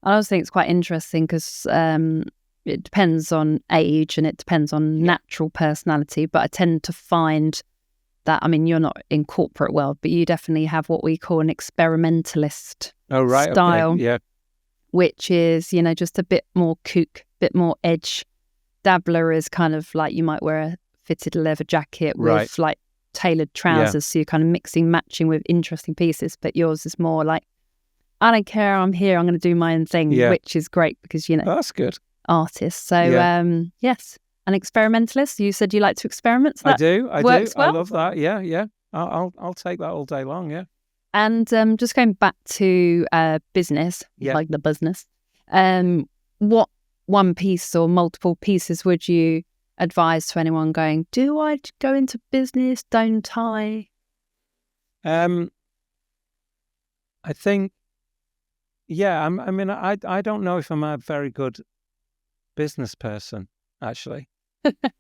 I also think it's quite interesting because it depends on age and it depends on natural personality. But I tend to find that, you're not in corporate world, but you definitely have what we call an experimentalist style, which is, just a bit more kook, bit more edge. Dabbler is kind of like you might wear a fitted leather jacket with like tailored trousers, so you're kind of mixing, matching with interesting pieces. But yours is more like, I don't care, I'm here, I'm going to do my own thing, which is great because that's good. Artist. So yes, an experimentalist. You said you like to experiment. So I do. Well. I love that. Yeah. I'll take that all day long. Yeah. And just going back to business, like the business. What one piece or multiple pieces would you advise to anyone going, do I go into business? Don't I? I think, I don't know if I'm a very good business person, actually.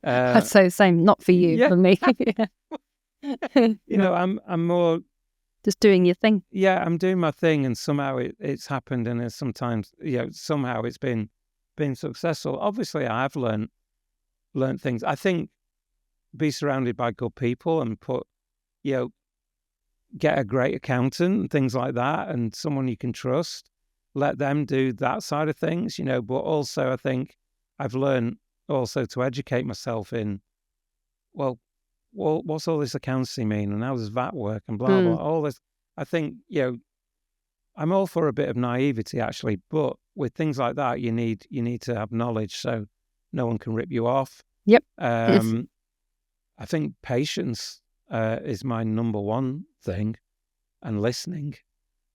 I'd say the same, not for you, for me. I'm more just doing your thing. Yeah, I'm doing my thing, and somehow it's happened, and it's sometimes, somehow it's been successful. Obviously, I have learned things. I think be surrounded by good people and get a great accountant and things like that, and someone you can trust. Let them do that side of things, But also, I think I've learned also to educate myself in, well, what's all this accountancy mean? And how does VAT work? And blah, blah, all this. I think, I'm all for a bit of naivety, actually. But with things like that, you need to have knowledge so no one can rip you off. Yep. I think patience is my number one thing, and listening.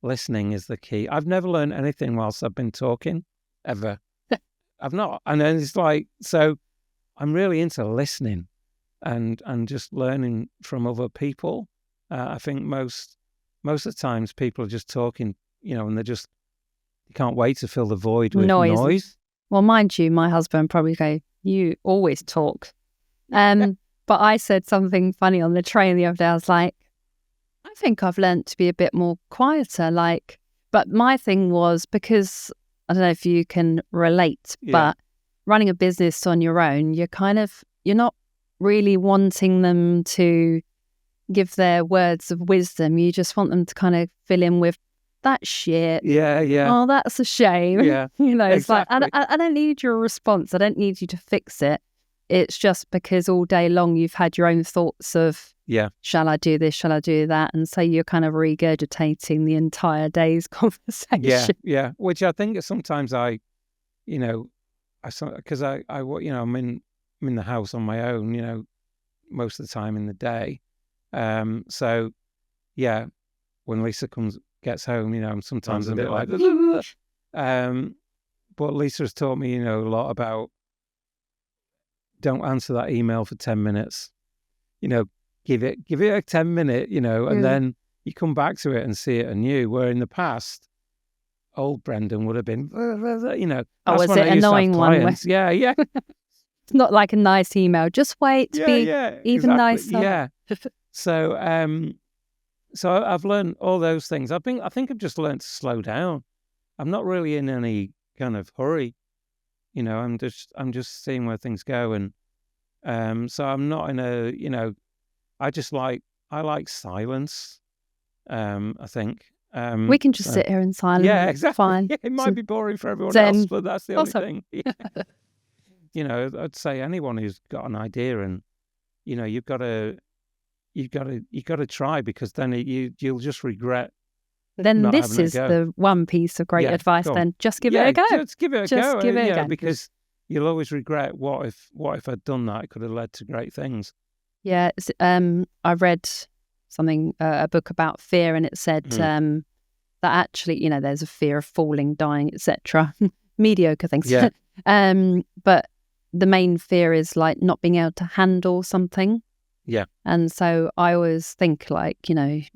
Listening is the key. I've never learned anything whilst I've been talking, ever. I've not. And then it's like, so I'm really into listening and just learning from other people. I think most of the times people are just talking, and you can't wait to fill the void with noise. Well, mind you, my husband probably go, you always talk. But I said something funny on the train the other day. I was like, I think I've learnt to be a bit more quieter. But my thing was, because I don't know if you can relate, but running a business on your own, you're not really wanting them to give their words of wisdom. You just want them to kind of fill in with that shit. Yeah. Oh, that's a shame. Yeah. It's like, I don't need your response. I don't need you to fix it. It's just because all day long you've had your own thoughts of, shall I do this? Shall I do that? And so you're kind of regurgitating the entire day's conversation. Yeah. Which I think sometimes because I'm in the house on my own, most of the time in the day. So yeah, when Lisa gets home, I'm sometimes a bit like, but Lisa has taught me, a lot about, don't answer that email for 10 minutes, give it a 10-minute, and then you come back to it and see it anew. Where in the past, old Brendan would have been, Oh, is it annoying one? Yeah. It's not like a nice email. Just wait to be even nicer. Yeah. So I've learned all those things. I think I've just learned to slow down. I'm not really in any kind of hurry. I'm just seeing where things go, and so I'm not in a, I like silence. I think. We can just sit here in silence. Yeah, exactly. Fine. It might be boring for everyone else, but that's the only thing. Yeah. I'd say anyone who's got an idea, and you've got to try, because then you'll just regret. Then this is the one piece of great advice. Then just give it a go. Just give it a go. Give it a go, because you'll always regret what if I'd done that. It could have led to great things. Yeah. I read something, a book about fear, and it said that actually, there's a fear of falling, dying, etc. Mediocre things. Yeah. But the main fear is like not being able to handle something. Yeah. And so I always think I can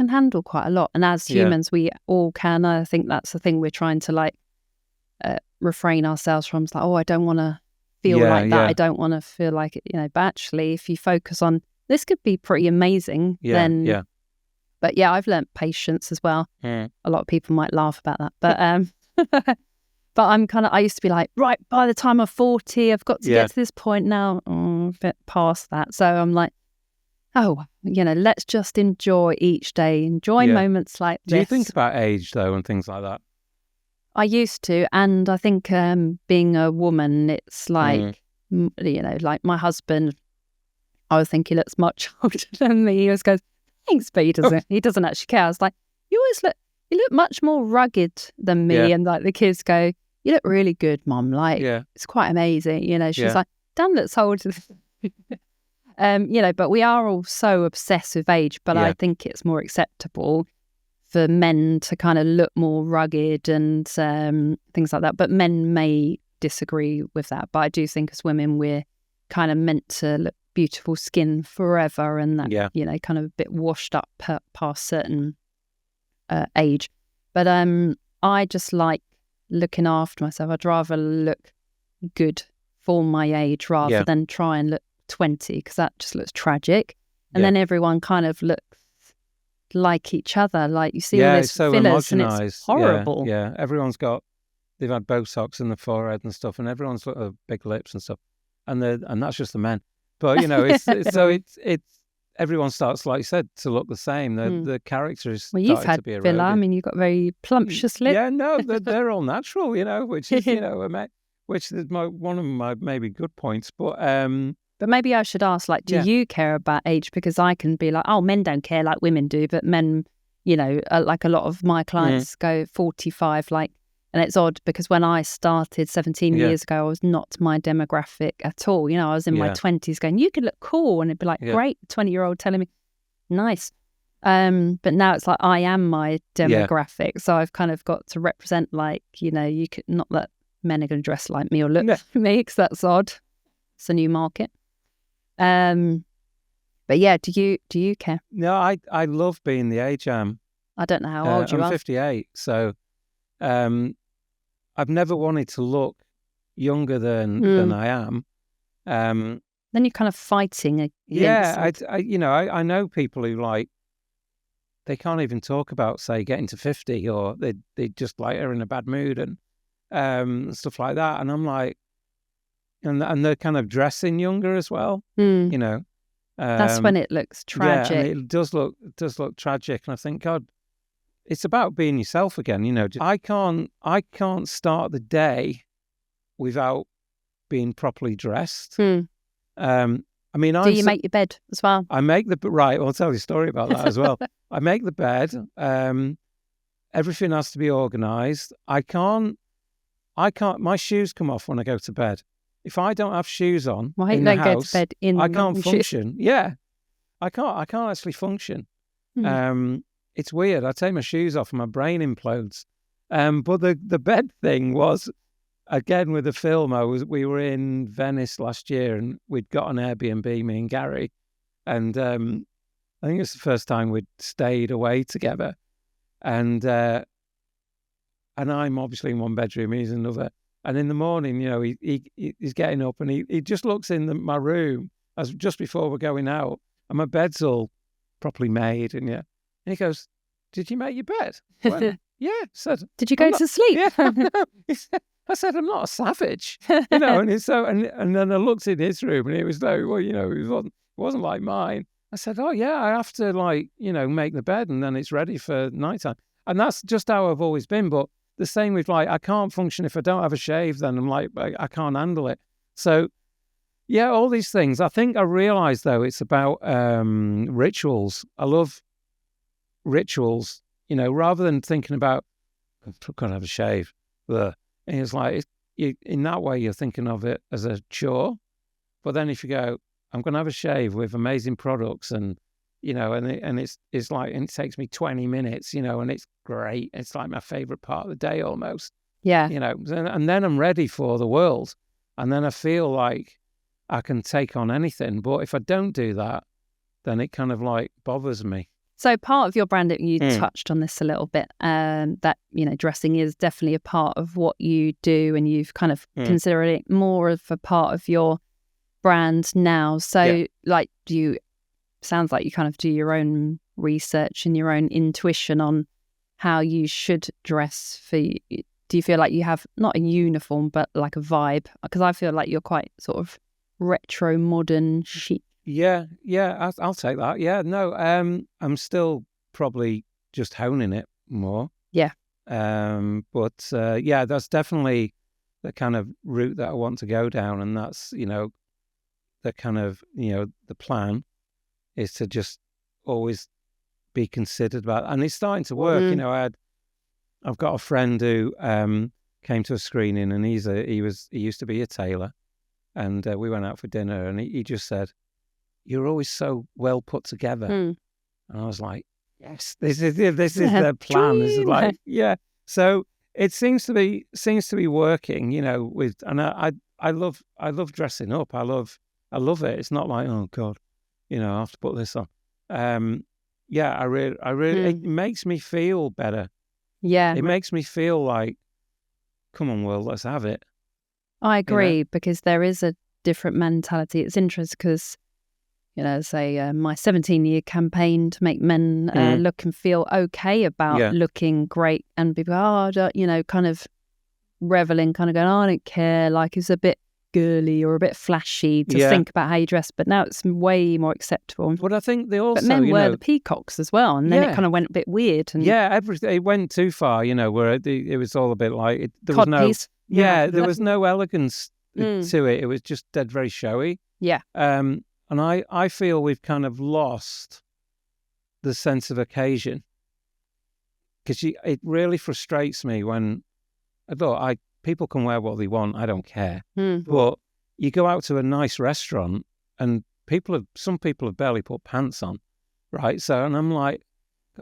handle quite a lot. And as humans, we all can. I think that's the thing we're trying to refrain ourselves from. It's like, I don't want to feel like that. I don't want to feel like it, But actually, if you focus on, this could be pretty amazing. But I've learnt patience as well. A lot of people might laugh about that. But but I used to be like, right, by the time I'm 40, I've got to get to this point now. A bit past that. So I'm like, let's just enjoy each day, enjoy moments like this. Do you think about age, though, and things like that? I used to, and I think being a woman, it's like, like my husband, I would think he looks much older than me. He always goes, thanks, but he doesn't actually care. I was like, you look much more rugged than me. And like the kids go, you look really good, Mum. Like, it's quite amazing. She's like, Dan looks older than but we are all so obsessed with age, but I think it's more acceptable for men to kind of look more rugged and things like that. But men may disagree with that. But I do think as women, we're kind of meant to look beautiful skin forever, and that, kind of a bit washed up past certain age. But I just like looking after myself. I'd rather look good for my age rather than try and look 20, because that just looks tragic. And then everyone kind of looks like each other. Like you see all this so fillers, and it's horrible. Yeah. They've had Botox in the forehead and stuff, and everyone's got big lips and stuff, and that's just the men. But it's everyone starts, like you said, to look the same. The character is you've had to be filler. I mean, you've got very plumptious lips. Yeah, no, they're all natural, which is which is one of my maybe good points. But But maybe I should ask, like, do you care about age? Because I can be like, oh, men don't care like women do, but men, you know, like a lot of my clients go 45, like, and it's odd because when I started 17 years ago, I was not my demographic at all. You know, I was in my 20s going, you could look cool. And it'd be like, great, 20-year-old telling me, nice. But now it's like, I am my demographic. So I've kind of got to represent, like, you know, you could, not that men are going to dress like me or look like me, because that's odd. It's a new market. But yeah, do you care? No, I love being the age I am. I don't know how old you are. I'm 58, so I've never wanted to look younger than I am. Then you're kind of fighting against. Yeah, I know people who, like, they can't even talk about, say, getting to 50, or they just, like, are in a bad mood and stuff like that. And I'm like, and they're kind of dressing younger as well, you know. That's when it looks tragic. Yeah, and it does look tragic. And I think, God, it's about being yourself again. You know, I can't start the day without being properly dressed. I mean, do you make your bed as well? I make right. I'll tell you a story about that as well. I make the bed. Everything has to be organised. I can't. My shoes come off when I go to bed. If I don't have shoes on in the house, go to bed I can't function. Yeah, I can't actually function. It's weird. I take my shoes off and my brain implodes. But the bed thing was, again, with the film, we were in Venice last year and we'd got an Airbnb, me and Gary, and I think it's the first time we'd stayed away together. And I'm obviously in one bedroom, he's in another. And in the morning, you know, he's getting up and he just looks in my room as just before we're going out, and my bed's all properly made, and he goes, "Did you make your bed?" I went, yeah. I said, "Did you go to sleep?" Yeah. I said, "I'm not a savage," you know. And it's so, and then I looked in his room, and it was like, well, you know, it wasn't like mine. I said, "Oh yeah, I have to, like, you know, make the bed, and then it's ready for nighttime." And that's just how I've always been. But the same with, like, I can't function if I don't have a shave. Then I'm like, I can't handle it. So yeah, all these things. I think I realised, though, it's about rituals. I love rituals, you know, rather than thinking about, I've got to have a shave. And it's like, in that way, you're thinking of it as a chore. But then if you go, I'm going to have a shave with amazing products, and, you know, and it's like, and it takes me 20 minutes, you know, and it's great. It's like my favourite part of the day almost. Yeah. You know, and then I'm ready for the world. And then I feel like I can take on anything. But if I don't do that, then it kind of, like, bothers me. So part of your brand, you touched on this a little bit, that, you know, dressing is definitely a part of what you do, and you've kind of considered it more of a part of your brand now. So like, sounds like you kind of do your own research and your own intuition on how you should dress for you. Do you feel like you have not a uniform, but like a vibe? Because I feel like you're quite sort of retro, modern, chic. Yeah, I'll take that. Yeah, no, I'm still probably just honing it more. Yeah. But yeah, that's definitely the kind of route that I want to go down, and that's, you know, the kind of, you know, the plan is to just always be considered about, and it's starting to work. You know, I've got a friend who came to a screening, and he used to be a tailor, and we went out for dinner, and he just said, "You're always so well put together." And I was like, yes, this is the plan. This is like, yeah. So it seems to be working, you know, and I love dressing up. I love it. It's not like, oh God, you know, I have to put this on. Yeah, I really it makes me feel better. Yeah. It makes me feel like, come on, world, let's have it. I agree, you know? Because there is a different mentality. It's interesting because, you know, say my 17-year campaign to make men look and feel okay about looking great, and people, you know, kind of reveling, kind of going, I don't care, like it's a bit girly or a bit flashy to think about how you dress, but now it's way more acceptable. But I think they also, but men wear the peacocks as well, and then it kind of went a bit weird. And everything, it went too far, you know, where it was all a bit like there was codpiece. there was no elegance to it. It was just dead very showy. Yeah. And I feel we've kind of lost the sense of occasion, because it really frustrates me when, look, people can wear what they want. I don't care. But you go out to a nice restaurant and some people have barely put pants on, right? So, and I'm like,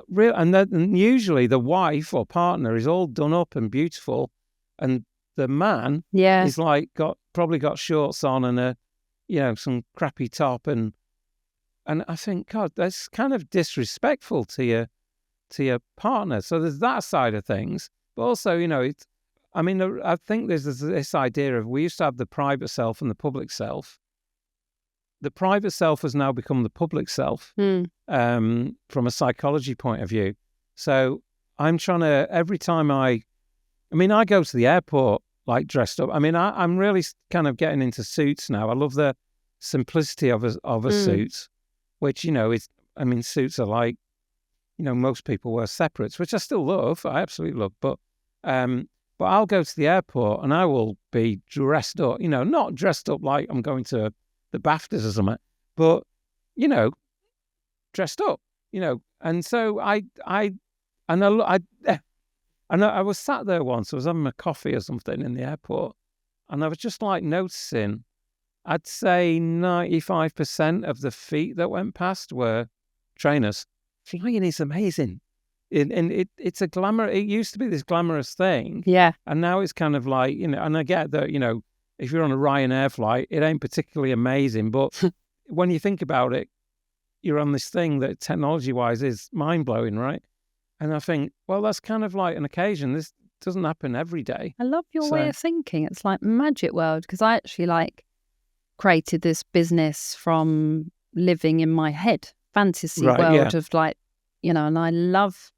and usually the wife or partner is all done up and beautiful, and the man is like probably got shorts on and some crappy top, and I think, God, that's kind of disrespectful to your partner. So there's that side of things, but also, I think there's this idea of, we used to have the private self and the public self. The private self has now become the public self from a psychology point of view. So I'm trying to, every time I go to the airport like dressed up. I'm really kind of getting into suits now. I love the simplicity of a suit, which, suits are like, most people wear separates, which I still love. I absolutely love. But I'll go to the airport and I will be dressed up, not dressed up like I'm going to the BAFTAs or something, but, dressed up, And so I was sat there once, I was having a coffee or something in the airport, and I was just like noticing, I'd say 95% of the feet that went past were trainers. Flying is amazing. And it's a glamour. It used to be this glamorous thing. Yeah. And now it's kind of like, and I get that, if you're on a Ryanair flight, it ain't particularly amazing. But when you think about it, you're on this thing that technology-wise is mind-blowing, right? And I think, well, that's kind of like an occasion. This doesn't happen every day. I love your way of thinking. It's like magic world, because I actually created this business from living in my head, fantasy world of and I love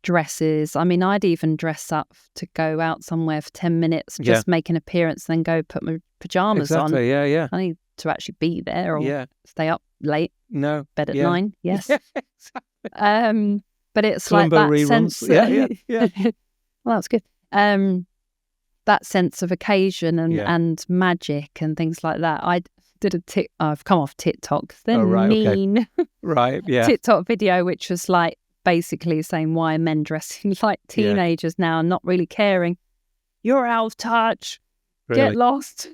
dresses. I'd even dress up to go out somewhere for 10 minutes, just make an appearance, then go put my pajamas on. Yeah. I need to actually be there or stay up late. No. Bed at 9. Yes. Yeah, exactly. But it's Columbo like that reruns. sense. Yeah. Well, that's good. That sense of occasion and magic and things like that. I did I've come off TikTok. They're mean. Okay. Right, yeah. TikTok video, which was like basically saying, why are men dressing like teenagers now and not really caring? You're out of touch. Really? Get lost.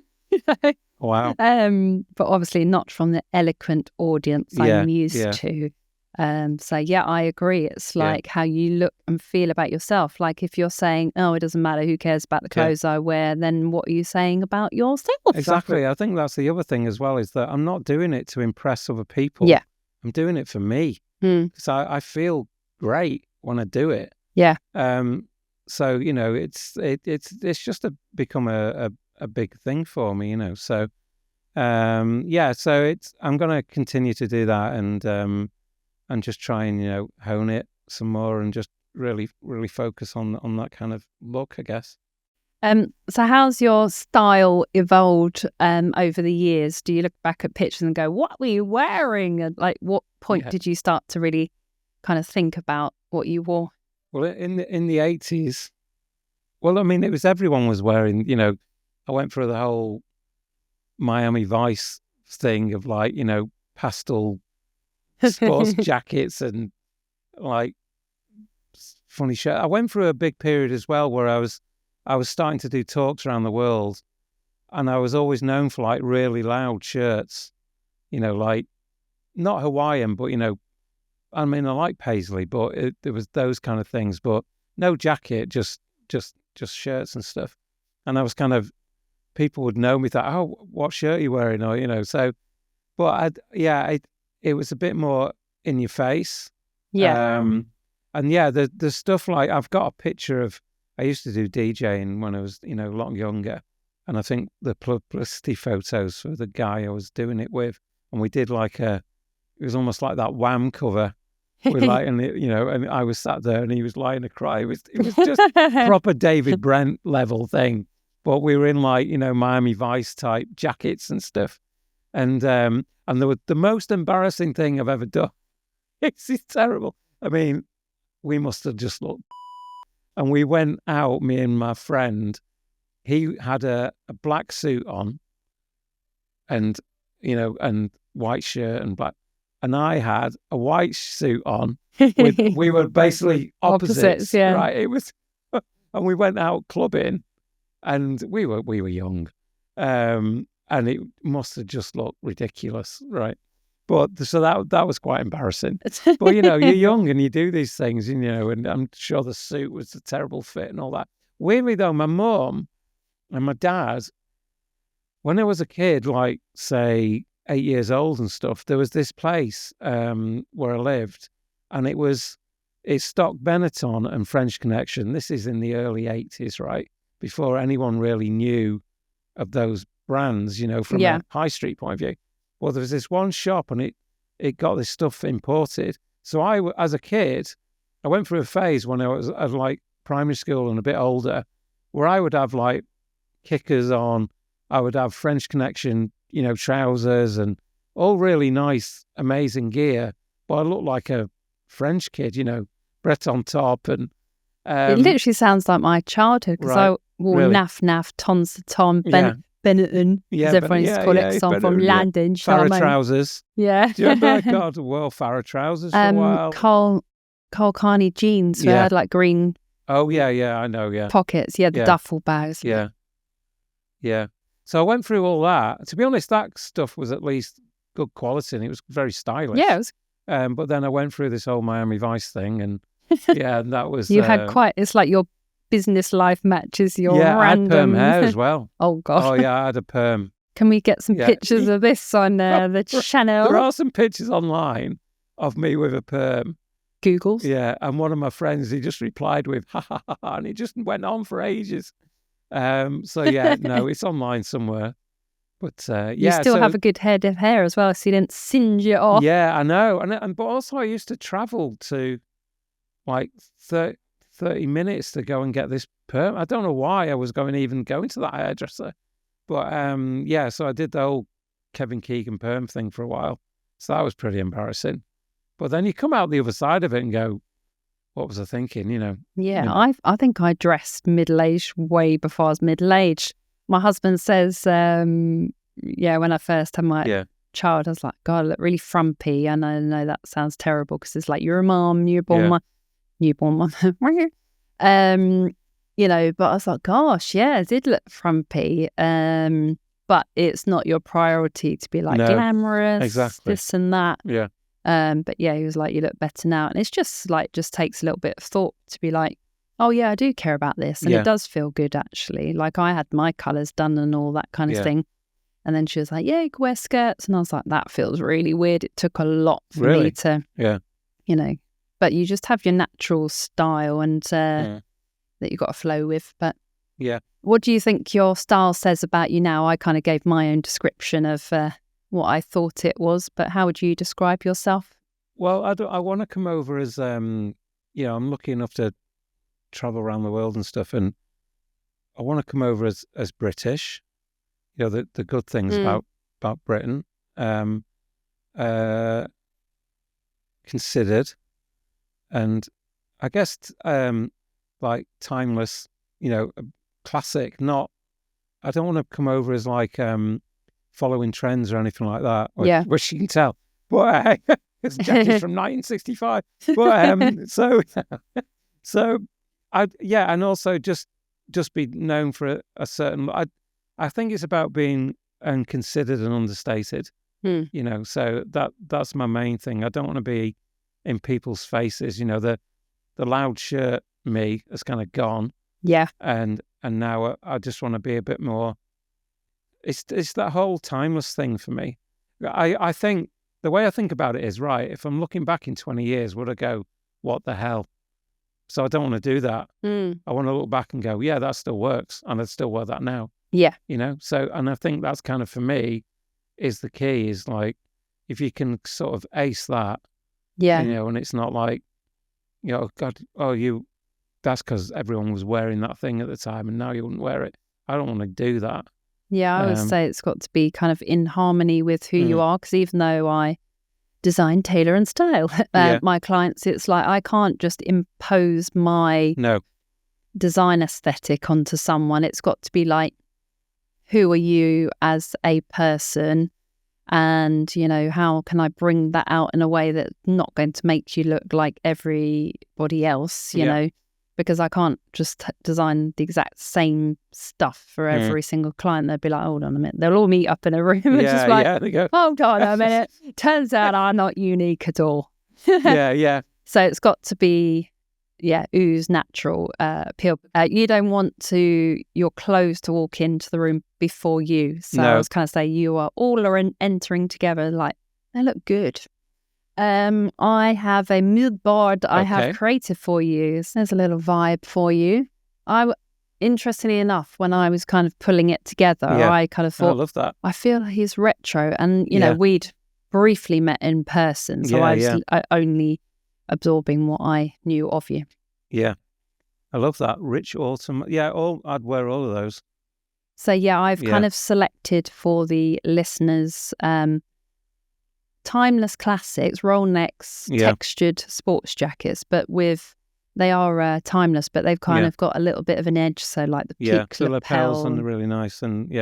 Wow. But obviously not from the eloquent audience I'm used to. So I agree. It's like how you look and feel about yourself. Like if you're saying, oh, it doesn't matter, who cares about the clothes I wear, then what are you saying about yourself? Exactly. I think that's the other thing as well, is that I'm not doing it to impress other people. Yeah. I'm doing it for me. Because I feel great when I do it. Yeah. So, it's just become a big thing for me, So, so I'm going to continue to do that and just try and, hone it some more and just really, really focus on that kind of look, I guess. So how's your style evolved over the years? Do you look back at pictures and go, what were you wearing? And what point did you start to really kind of think about what you wore? Well, in the 80s, it was, everyone was wearing, I went through the whole Miami Vice thing of pastel sports jackets and funny shirt. I went through a big period as well where I was starting to do talks around the world, and I was always known for really loud shirts, not Hawaiian, but I like paisley, but there was those kind of things, but no jacket, just shirts and stuff. And I was kind of, people would know me that, oh, what shirt are you wearing? Or, so, but it was a bit more in your face. Yeah. The stuff I've got a picture of, I used to do DJing when I was, a lot younger. And I think the publicity photos for the guy I was doing it with, and we did it was almost like that Wham cover. And I was sat there and he was lying to cry. It was just proper David Brent level thing. But we were in Miami Vice type jackets and stuff. And there was the most embarrassing thing I've ever done. It's terrible. We must have just looked. And we went out, me and my friend. He had a black suit on and, and white shirt and black. And I had a white suit on. We were basically opposites, yeah. right? It was, and we went out clubbing, and we were young, and it must have just looked ridiculous, right? But so that was quite embarrassing. But you're young and you do these things, and I'm sure the suit was a terrible fit and all that. Weirdly though, my mum and my dad, when I was a kid, like say 8 years old and stuff, there was this place where I lived, and it's stock Benetton and French Connection. This is in the early 80s, right? Before anyone really knew of those brands, from a high street point of view. Well, there was this one shop, and it got this stuff imported. So as a kid, I went through a phase when I was at like primary school and a bit older, where I would have like kickers on, I would have French Connection, trousers and all really nice, amazing gear. But I looked like a French kid, Breton top. And it literally sounds like my childhood, because I wore naff, tons of Tom, Benetton, as everyone used to call it, because I'm from London. Farrah trousers. Yeah. Do you remember? God, well, Farrah trousers for a while. Carl Carney jeans, where I had like green. Oh, yeah, I know, yeah. Pockets, the duffel bags. Yeah. So I went through all that. To be honest, that stuff was at least good quality, and it was very stylish. Yeah, it was. But then I went through this whole Miami Vice thing, and and that was... You had it's like your business life matches your random... I had perm hair as well. Oh, God. Oh, yeah, I had a perm. Can we get some pictures of this on the channel? There are some pictures online of me with a perm. Googles? Yeah, and one of my friends, he just replied with, ha, ha, ha, ha, and it just went on for ages. So, yeah, no, it's online somewhere. But, You still have a good head of hair as well, so you didn't singe it off. Yeah, I know. But also I used to travel to like 30 minutes to go and get this perm. I don't know why I was even going to that hairdresser. But, so I did the whole Kevin Keegan perm thing for a while. So that was pretty embarrassing. But then you come out the other side of it and go, what was I thinking, Yeah, I think I dressed middle-aged way before I was middle-aged. My husband says, when I first had my child, I was like, God, I look really frumpy. And I know that sounds terrible, because it's like, you're a mom, newborn mom. But I was like, gosh, I did look frumpy. But it's not your priority to be like glamorous, this and that. Yeah. But he was like, you look better now. And it's just takes a little bit of thought to be like, oh yeah, I do care about this. And it does feel good, actually. Like, I had my colours done and all that kind of thing. And then she was like, you can wear skirts. And I was like, that feels really weird. It took a lot for me to, but you just have your natural style and that you've got to flow with. But what do you think your style says about you now? I kind of gave my own description of what I thought it was, but how would you describe yourself? Well, I want to come over as, I'm lucky enough to travel around the world and stuff, and I want to come over as British. The good things about Britain, considered, and I guess like timeless, classic. I don't want to come over as like following trends or anything like that. Which you can tell, but it's jacket's from 1965. But so and also just be known for a certain. I think it's about being considered and understated. So that's my main thing. I don't want to be in people's faces. The loud shirt me has kind of gone. Yeah. And now I just want to be a bit more. It's that whole timeless thing for me. I think the way I think about it is, right, if I'm looking back in 20 years, would I go, what the hell? So I don't want to do that. I want to look back and go, yeah, that still works. And I'd still wear that now. Yeah. So, and I think that's kind of, for me, is the key, is like, if you can sort of ace that, and it's not like, God, that's because everyone was wearing that thing at the time and now you wouldn't wear it. I don't want to do that. Yeah, I would say it's got to be kind of in harmony with who you are, because even though I design, tailor and style my clients, it's like I can't just impose my design aesthetic onto someone. It's got to be like who are you as a person, and, you know, how can I bring that out in a way that's not going to make you look like everybody else, you know, because I can't just design the exact same stuff for every single client. They'll be like, hold on a minute. They'll all meet up in a room and just like, there you go. hold on a minute. Turns out I'm not unique at all. Yeah. So it's got to be, ooze natural appeal. You don't want your clothes to walk into the room before you. So I was kind of say you are entering together like, they look good. I have a mood board I have created for you. So there's a little vibe for you. Interestingly enough, when I was kind of pulling it together, I kind of thought, I love that. I feel he's retro. And, you know, we'd briefly met in person. So I was only absorbing what I knew of you. Yeah. I love that. Rich autumn. Yeah, I'd wear all of those. So, I've kind of selected for the listeners timeless classics, roll necks, textured sports jackets, but they are timeless, but they've kind of got a little bit of an edge. So like the peak lapels and really nice, and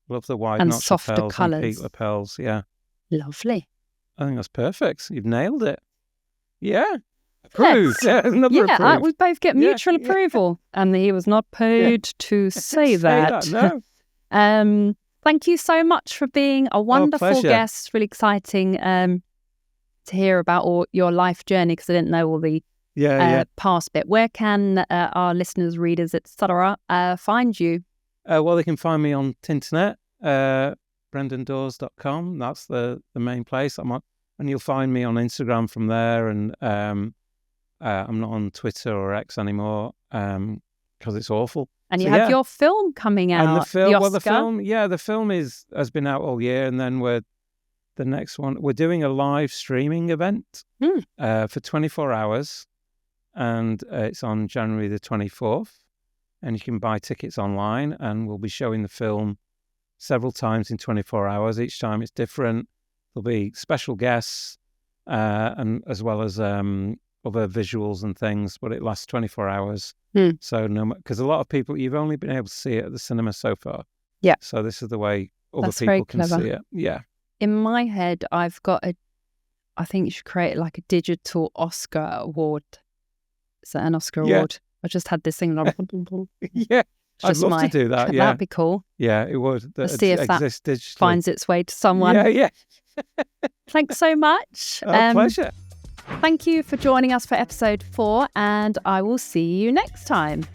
love the wide and notch softer lapels colours. And peak lapels. Yeah, lovely. I think that's perfect. You've nailed it. Yeah, approved. Yeah, another approved. We both get mutual approval, and he was not paid to say that. No. Thank you so much for being a wonderful guest. Really exciting to hear about all your life journey, because I didn't know all the past bit. Where can our listeners, readers, etc. find you? Well, they can find me on Tinternet, brendandawes.com. That's the main place I'm on, and you'll find me on Instagram from there. And I'm not on Twitter or X anymore because it's awful. And you have your film coming out. And the film, the Oscar. The film has been out all year, and then the next one, we're doing a live streaming event for 24 hours, and it's on January the 24th, and you can buy tickets online, and we'll be showing the film several times in 24 hours. Each time it's different. There'll be special guests, and as well as other visuals and things, but it lasts 24 hours. So because a lot of people, you've only been able to see it at the cinema so far. Yeah. So this is the way other people can see it. Yeah. In my head, I've got I think you should create like a digital Oscar award. Is that an Oscar award? I just had this thing. Like, yeah. I'd love to do that. Yeah. That'd be cool. Yeah, it would. Let's see if that digitally. Finds its way to someone. Yeah. Thanks so much. Pleasure. Thank you for joining us for episode 4, and I will see you next time.